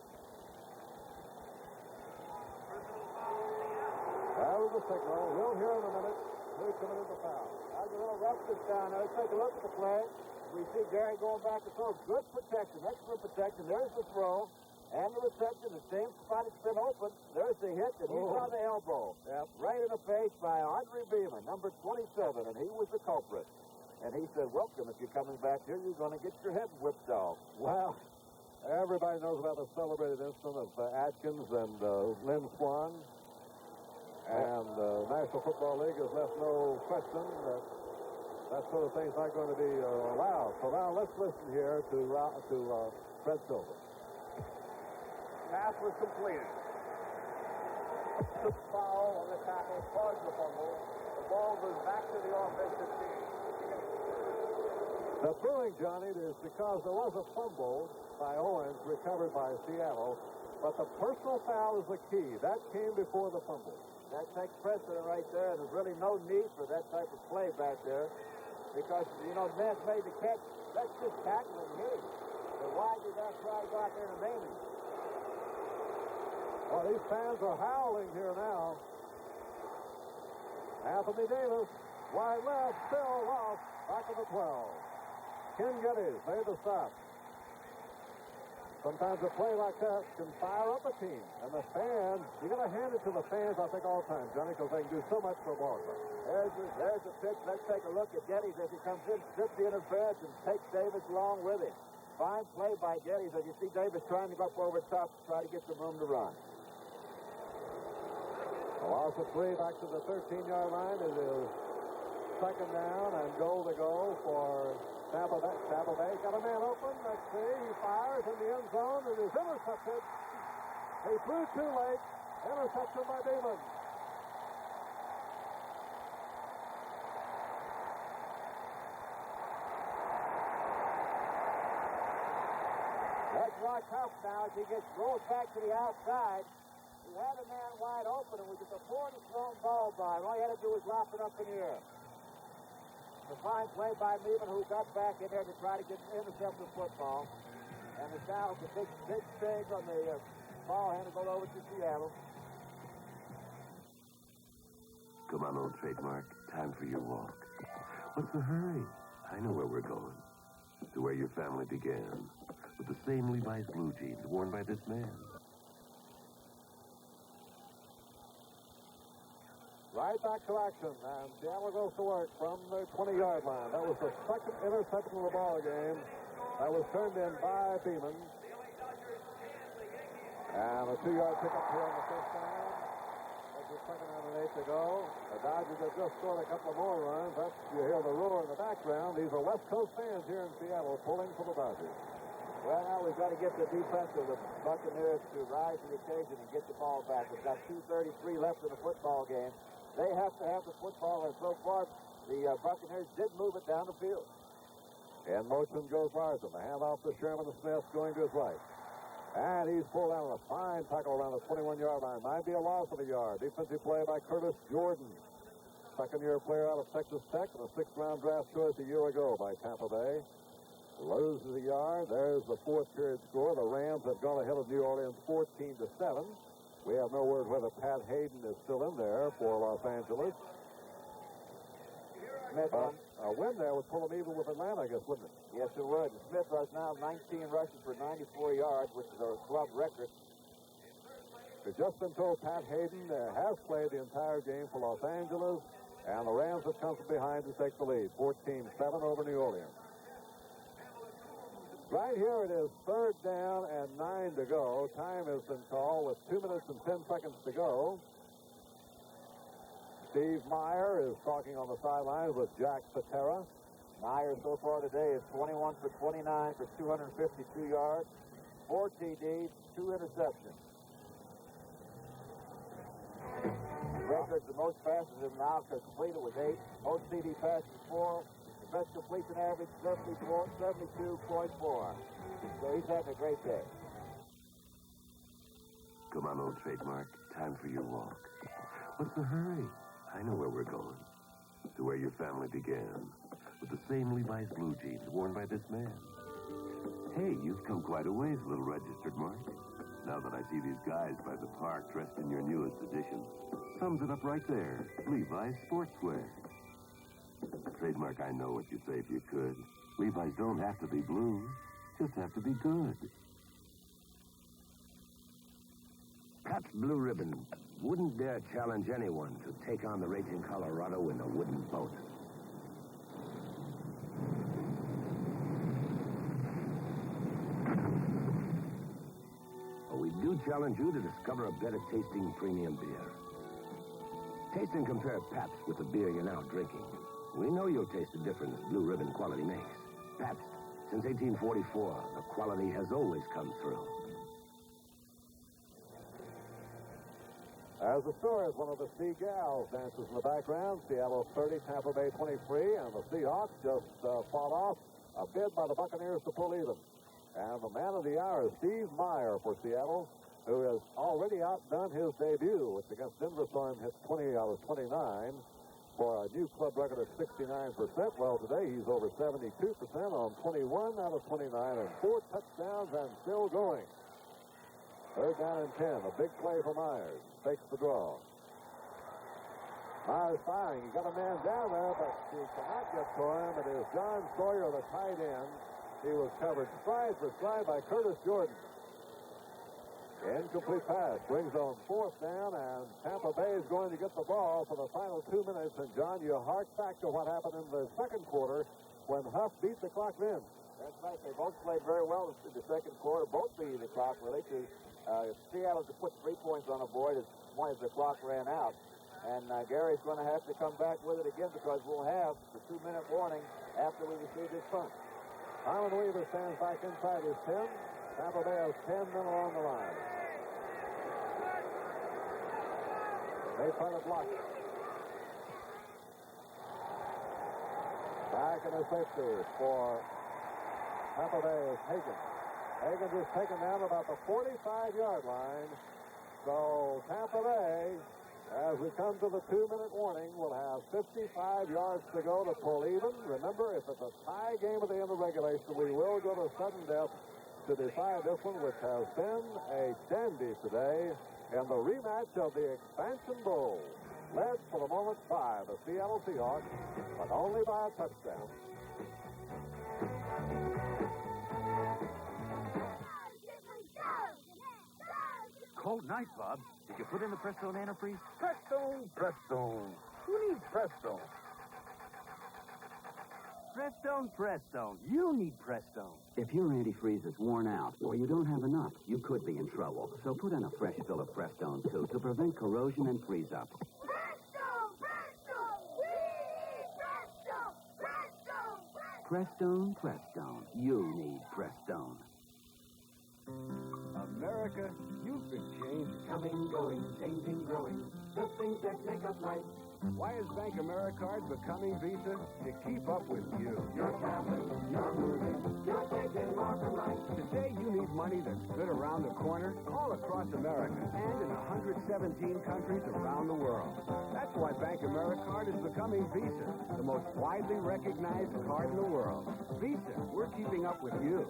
That was the signal. We'll hear in a minute who's committed the foul. That's a little rough this down. Now let's take a look at the play. We see Gary going back to throw. Good protection, excellent protection. There's the throw and the reception. The same spot it's been open. There's the hit, and he's on the elbow. Yep. Right in the face by Andre Beeman, number 27, and he was the culprit. And he said, welcome, if you're coming back here, you're going to get your head whipped off. Well, everybody knows about the celebrated incident of Atkins and Lynn Swan. And the National Football League has left no question that that sort of thing's not going to be allowed. So now let's listen here to Fred Silver. Pass was completed. The foul on the tackle caused the fumble. The ball goes back to the offensive team. The thrilling, Johnny, is because there was a fumble by Owens recovered by Seattle, but the personal foul is the key. That came before the fumble. That takes precedent right there, and there's really no need for that type of play back there because, you know, the man's made the catch. That's just tackling him. But why did that try to go out there and maim him? Well, these fans are howling here now. Anthony Davis, wide left, still lost, back of the 12. Ken Geddes made the stop. Sometimes a play like that can fire up a team. And the fans, you got to hand it to the fans, I think, all the time, Johnny, because they can do so much for a ball club. There's the pitch. Let's take a look at Geddes as he comes in, strips the interference, and takes Davis along with him. Fine play by Geddes as you see Davis trying to go up over the top to try to get some room to run. A loss of 3 back to the 13-yard line. It is second down and goal to go for Tampa Bay. Tampa Bay got a man open. Let's see. He fires in the end zone and is intercepted. He threw too late. Interception by Beeman. That's Rock Huff now as he rolls back to the outside. He had a man wide open, and with just a 40-thrown ball by him, all he had to do was lop it up in the air. A fine play by Beeman, who got back in there to try to intercept the football. And the Seahawks, a big save on the ball handle, go over to Seattle. Come on, old trademark. Time for your walk. What's the hurry? I know where we're going. To where your family began. With the same Levi's blue jeans worn by this man. Right back to action, and Seattle goes to work from the 20-yard line. That was the second interception of the ball game. That was turned in by Beeman. And a 2-yard pickup here on the first down. That's the second down and 8 to go. The Dodgers have just scored a couple of more runs. That's, you hear the roar in the background. These are West Coast fans here in Seattle pulling for the Dodgers. Well, now we've got to get the defense of the Buccaneers to rise to the occasion and get the ball back. We've got 2:33 left in the football game. They have to have the football, and so far, the Buccaneers did move it down the field. In motion goes Larson. The handoff to Sherman Smith going to his right. And he's pulled out on a fine tackle around the 21-yard line. Might be a loss of a yard. Defensive play by Curtis Jordan. Second-year player out of Texas Tech and a 6th-round draft choice a year ago by Tampa Bay. Loses a yard. There's the fourth period score. The Rams have gone ahead of New Orleans 14-7. We have no word whether Pat Hayden is still in there for Los Angeles. Smith a win there would pull them even with Atlanta, I guess, wouldn't it? Yes, it would. Smith has now 19 rushes for 94 yards, which is a club record. We've just been told Pat Hayden has played the entire game for Los Angeles, and the Rams have come from behind to take the lead, 14-7 over New Orleans. Right here it is third down and 9 to go. Time has been called with 2 minutes and 10 seconds to go. Steve Meyer is talking on the sidelines with Jack Patera. Meyer so far today is 21 for 29 for 252 yards, 4 TDs, 2 interceptions. Record the most passes in now completed was 8. Most CD passes 4. The best completion average 72.4. So he's having a great day. Come on, old trademark. Time for your walk. What's the hurry? I know where we're going. To where your family began. With the same Levi's blue jeans worn by this man. Hey, you've come quite a ways, little registered Mark. Now that I see these guys by the park dressed in your newest edition. Sums it up right there. Levi's sportswear. Trademark, I know what you'd say if you could. Levi's don't have to be blue. Just have to be good. Pat's Blue Ribbon wouldn't dare challenge anyone to take on the raging Colorado in a wooden boat. But we do challenge you to discover a better tasting premium beer. Taste and compare Pabst with the beer you're now drinking. We know you'll taste the difference Blue Ribbon quality makes. Pabst, since 1844, the quality has always come through. As the story is one of the Seagulls dances in the background. Seattle 30, Tampa Bay 23, and the Seahawks just fought off a bid by the Buccaneers to pull even. And the man of the hour is Steve Meyer for Seattle, who has already outdone his debut, which against Denver saw him hit 20 out of 29 for a new club record of 69%. Well, today he's over 72% on 21 out of 29 and 4 touchdowns and still going. Third down and 10. A big play for Myers. Takes the draw. Myers firing. He got a man down there, but he cannot get to him. It is John Sawyer, the tight end. He was covered stride for stride by Curtis Jordan. Incomplete pass. Brings on fourth down, and Tampa Bay is going to get the ball for the final 2 minutes. And, John, you hark back to what happened in the second quarter when Huff beat the clock then. That's right. They both played very well in the second quarter. Both beat the clock, really. Seattle to put 3 points on the board as long as the clock ran out. And Gary's going to have to come back with it again because we'll have the 2-minute warning after we receive this punt. Harlan Weaver stands back inside his 10. Tampa Bay has 10 men along the line. They try to block it. Back in the safety for Tampa Bay is Hagan. Hagan is taken down about the 45-yard line. So Tampa Bay, as we come to the 2-minute warning, will have 55 yards to go to pull even. Remember, if it's a tie game at the end of regulation, we will go to sudden death to decide this one, which has been a dandy today in the rematch of the Expansion Bowl. Led for the moment by the Seattle Seahawks, but only by a touchdown. Cold night, Bob. Did you put in the Presto antifreeze? Presto. Who needs Presto? Prestone. You need Prestone. If your antifreeze is worn out or you don't have enough, you could be in trouble. So put in a fresh fill of Prestone, too, to prevent corrosion and freeze-up. Prestone. You need Prestone. America, you've been changing. Coming, going, changing, growing. The things that make us right. Why is Bank AmeriCard becoming Visa? To keep up with you. Your traveling, you're moving, you're taking more from life. Today you need money that's good around the corner, all across America, and in 117 countries around the world. That's why Bank AmeriCard is becoming Visa, the most widely recognized card in the world. Visa, we're keeping up with you.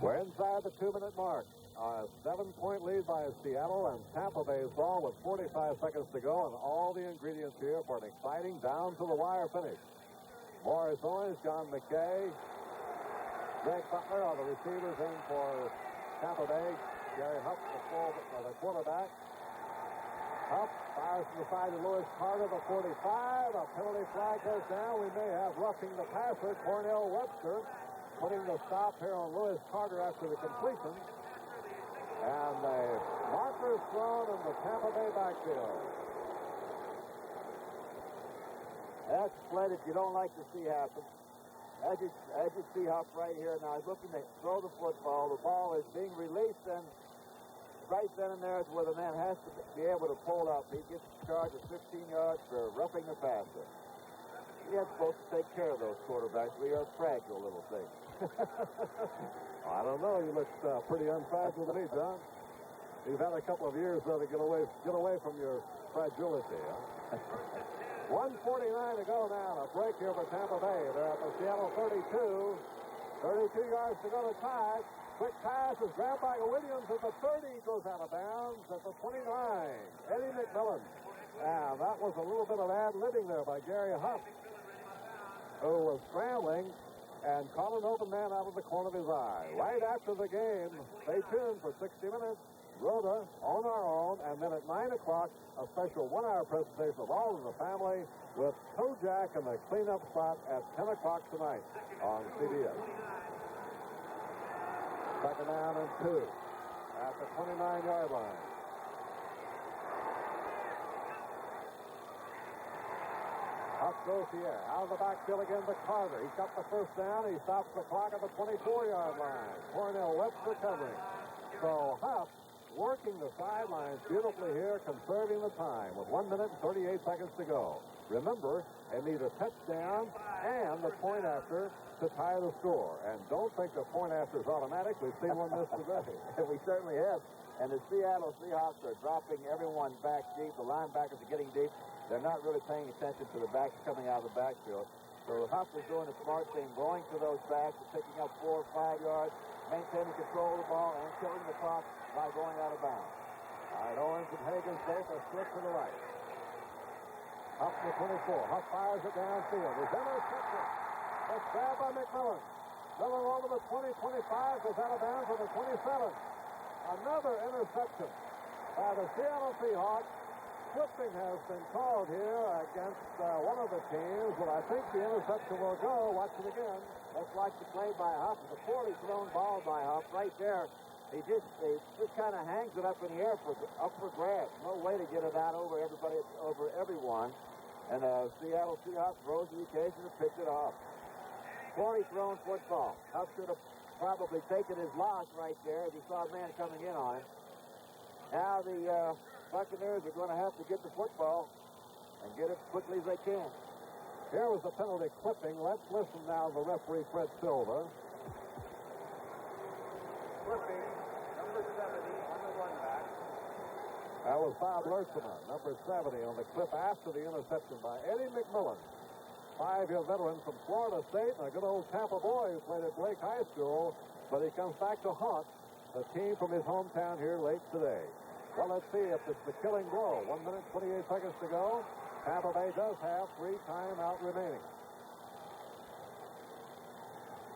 We're inside the 2-minute mark. A 7-point lead by Seattle, and Tampa Bay's ball with 45 seconds to go, and all the ingredients here for an exciting down-to-the-wire finish. Morris Owens, John McKay, Greg Butler are the receivers in for Tampa Bay. Gary Huff, the quarterback. Huff fires to the side to Lewis Carter, the 45. A penalty flag goes down. We may have roughing the passer, Cornell Webster, putting the stop here on Lewis Carter after the completion. And the marker is thrown in the Tampa Bay backfield. That's play that you don't like to see happen. As you see Huff right here now, he's looking to throw the football. The ball is being released, and right then and there is where the man has to be able to pull up. He gets charged at 15 yards for roughing the passer. You're supposed to take care of those quarterbacks. We are fragile little things. I don't know. You look pretty unfragile to me, John. You've had a couple of years to get away from your fragility. Huh? 1:49 to go now. A break here for Tampa Bay. They're at the Seattle 32. 32 yards to go to tie. Quick pass is grabbed by Williams at the 30. Goes out of bounds at the 29. Eddie McMillan. And that was a little bit of ad-libbing there by Gary Huff, who was scrambling and caught an open man out of the corner of his eye. Right after the game, stay tuned for 60 minutes. Rhoda on our own, and then at 9 o'clock, a special 1-hour presentation of All in the Family with Kojak and the cleanup spot at 10 o'clock tonight on CBS. Second down and 2 at the 29-yard line. Huff goes the air. Out of the backfield again to Carter. He's got the first down. He stops the clock at the 24-yard line. Cornell Webster covering. So Huff working the sidelines beautifully here, conserving the time with 1 minute and 38 seconds to go. Remember, they need a touchdown and the point after to tie the score. And don't think the point after is automatic. We've seen one this today. We certainly have. And the Seattle Seahawks are dropping everyone back deep. The linebackers are getting deep. They're not really paying attention to the backs coming out of the backfield. So Huff is doing a smart thing, going to those backs and picking up 4 or 5 yards, maintaining control of the ball, and killing the clock by going out of bounds. All right, Owens and Higgins both are split to the right. Huff to 24. Huff fires it downfield. He's intercepted. It's grabbed by McMillan. Going over the 20-25, goes out of bounds on the 27. Another interception by the Seattle Seahawks. Flipping has been called here against one of the teams, but I think the interception will go. Watch it again. Let's watch the play by Huff. It's a poorly thrown ball by Huff right there. He just kind of hangs it up in the air up for grabs. No way to get it out over everyone. And Seattle Seahawks rose to the occasion and picked it off. Poorly thrown football. Huff should have probably taken his loss right there if he saw a man coming in on him. Now the Buccaneers are going to have to get the football and get it as quickly as they can. Here was the penalty clipping. Let's listen now to the referee, Fred Silva. Clipping, number 70 on the run back. That was Bob Lertzman, number 70, on the clip after the interception by Eddie McMillan. 5-year veteran from Florida State and a good old Tampa boy who played at Blake High School, but he comes back to haunt the team from his hometown here late today. Well, let's see if it's the killing blow. 1 minute, 28 seconds to go. Tampa Bay does have 3 timeout remaining.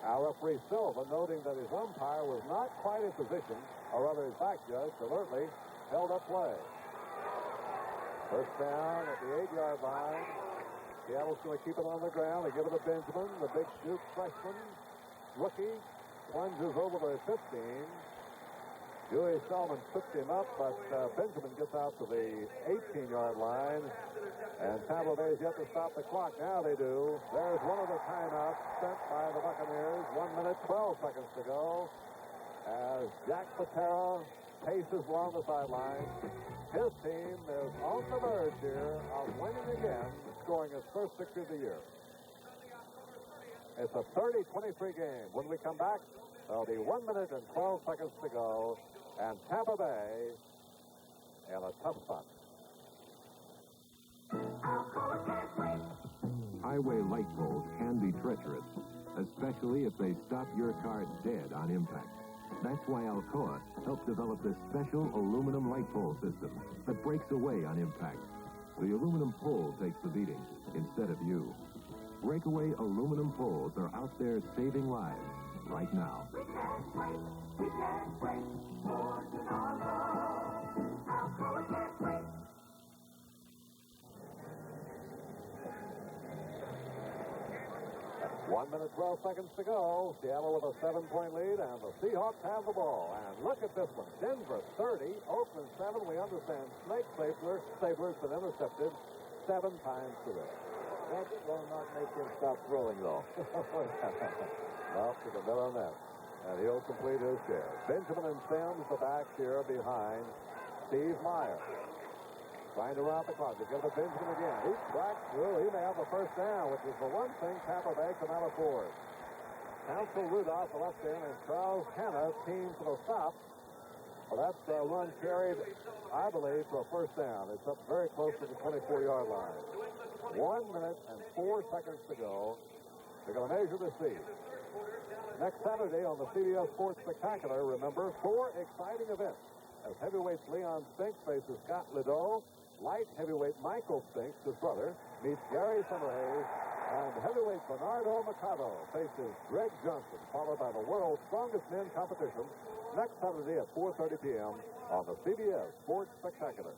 Our referee Silva noting that his umpire was not quite in position, or rather his back judge alertly held up play. First down at the 8-yard line. Seattle's going to keep it on the ground. They give it to Benjamin, the big Duke freshman. Rookie plunges over the 15. Dewey Selman tripped him up, but Benjamin gets out to the 18-yard line. And Tampa Bay's yet to stop the clock. Now they do. There's one of the timeouts spent by the Buccaneers. 1 minute, 12 seconds to go. As Jack Patera paces along the sideline. His team is on the verge here of winning again, scoring his first victory of the year. It's a 30-23 game. When we come back, there'll be 1 minute and 12 seconds to go. And Tampa Bay in a tough spot. Highway light poles can be treacherous, especially if they stop your car dead on impact. That's why Alcoa helped develop this special aluminum light pole system that breaks away on impact. The aluminum pole takes the beating instead of you. Breakaway aluminum poles are out there saving lives right now. We can't wait for tomorrow. Alcoa can't wait. One minute, 12 seconds to go. Seattle with a 7-point lead, and the Seahawks have the ball. And look at this one. Denver 30, Oakland 7. We understand Snake Stabler's been intercepted 7 times today. That will not make him stop throwing, though. Well, he can bet on that. And he'll complete his share. Benjamin and Sims, the backs here behind Steve Meyer. Trying to round the clock. They give it to Benjamin again. He cracks through. He may have the first down, which is the one thing Tampa Bay cannot afford. Council Rudolph, the left end, and Charles Hanna team for the stop. Well, that's a run carried, I believe, for a first down. It's up very close to the 24-yard line. 1 minute and 4 seconds to go. They're going to measure the speed. Next Saturday on the CBS Sports Spectacular, remember, 4 exciting events. As heavyweights Leon Spinks faces Scott Lideau, light heavyweight Michael Spinks, his brother, meets Gary Summerhays, and heavyweight Bernardo Machado faces Greg Johnson, followed by the world's strongest men competition next Saturday at 4:30 p.m. on the CBS Sports Spectacular.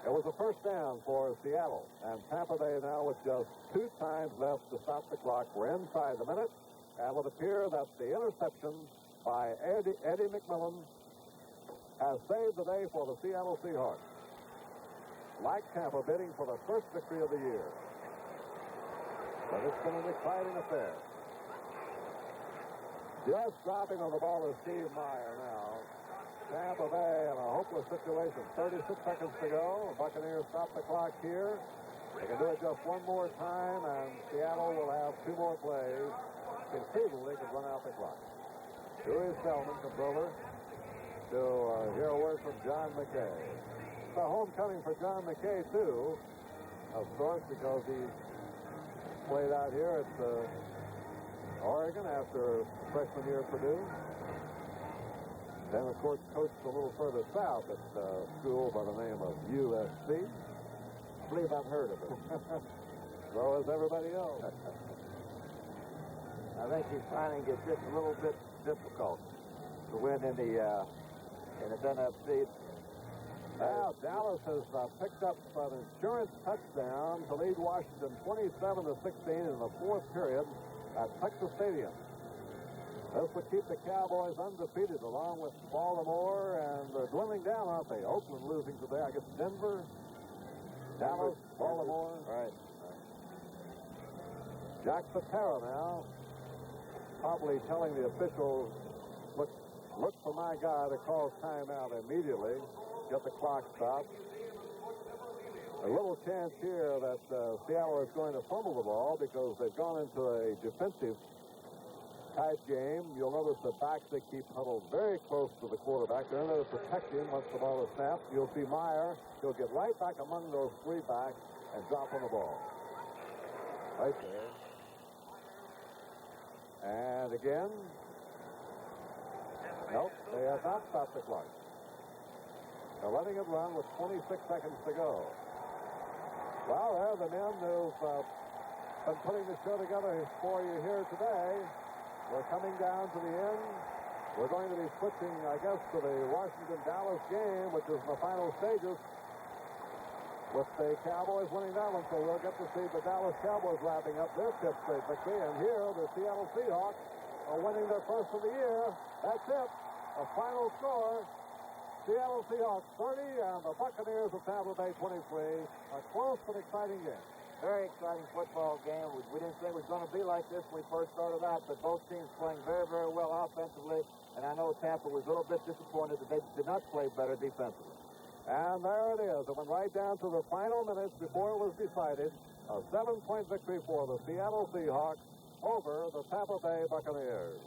It was a first down for Seattle, and Tampa Bay now with just 2 times left to stop the clock. We're inside the minute, and it would appear that the interception by Eddie McMillan has saved the day for the Seattle Seahawks. Like Tampa, bidding for the first victory of the year. But it's been an exciting affair. Just dropping on the ball is Steve Meyer now. Tampa Bay in a hopeless situation. 36 seconds to go. The Buccaneers stop the clock here. They can do it just one more time, and Seattle will have 2 more plays. Conceivably, they could run out the clock. Dewey Selman comes over to hear a word from John McKay. It's a homecoming for John McKay, too, of course, because he played out here at Oregon after freshman year at Purdue. Then, of course, coached a little further south at a school by the name of USC. I believe I've heard of it. So is everybody else. I think he's finding it just a little bit difficult to win in the NFC. Now, Dallas has picked up an insurance touchdown to lead Washington 27-16 in the fourth period at Texas Stadium. This would keep the Cowboys undefeated along with Baltimore, and they're dwindling down, aren't they? Oakland losing today. I guess Denver, Dallas, Baltimore. Right. Jack Patera now probably telling the officials, look for my guy to call timeout immediately. Get the clock stopped. A little chance here that Seattle is going to fumble the ball because they've gone into a defensive tight game. You'll notice the backs, they keep huddled very close to the quarterback. They're in there to protect him once the ball is snapped. You'll see Meyer. He'll get right back among those three backs and drop on the ball. Right there. And again. Nope, they have not stopped the clock. They're letting it run with 26 seconds to go. Well, there are the men who've been putting the show together for you here today. We're coming down to the end. We're going to be switching, I guess, to the Washington-Dallas game, which is in the final stages, with the Cowboys winning that one. So we'll get to see the Dallas Cowboys wrapping up their fifth straight victory. And here, the Seattle Seahawks are winning their first of the year. That's it. A final score. Seattle Seahawks 30 and the Buccaneers of Tampa Bay 23. A close but exciting game. Very exciting football game. We didn't think it was going to be like this when we first started out, but both teams playing very, very well offensively. And I know Tampa was a little bit disappointed that they did not play better defensively. And there it is. It went right down to the final minutes before it was decided. A 7-point victory for the Seattle Seahawks over the Tampa Bay Buccaneers.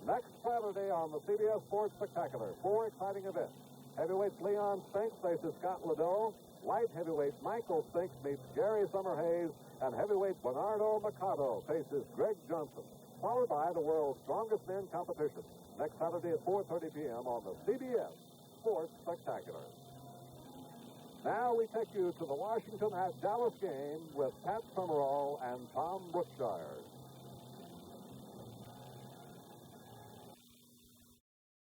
Next Saturday on the CBS Sports Spectacular, 4 exciting events. Heavyweight Leon Spinks faces Scott Liddell. Light heavyweight Michael Spinks meets Gary Summerhays. And heavyweight Bernardo Machado faces Greg Johnson. Followed by the world's strongest men competition. Next Saturday at 4:30 p.m. on the CBS Sports Spectacular. Now we take you to the Washington at Dallas game with Pat Summerall and Tom Brookshire.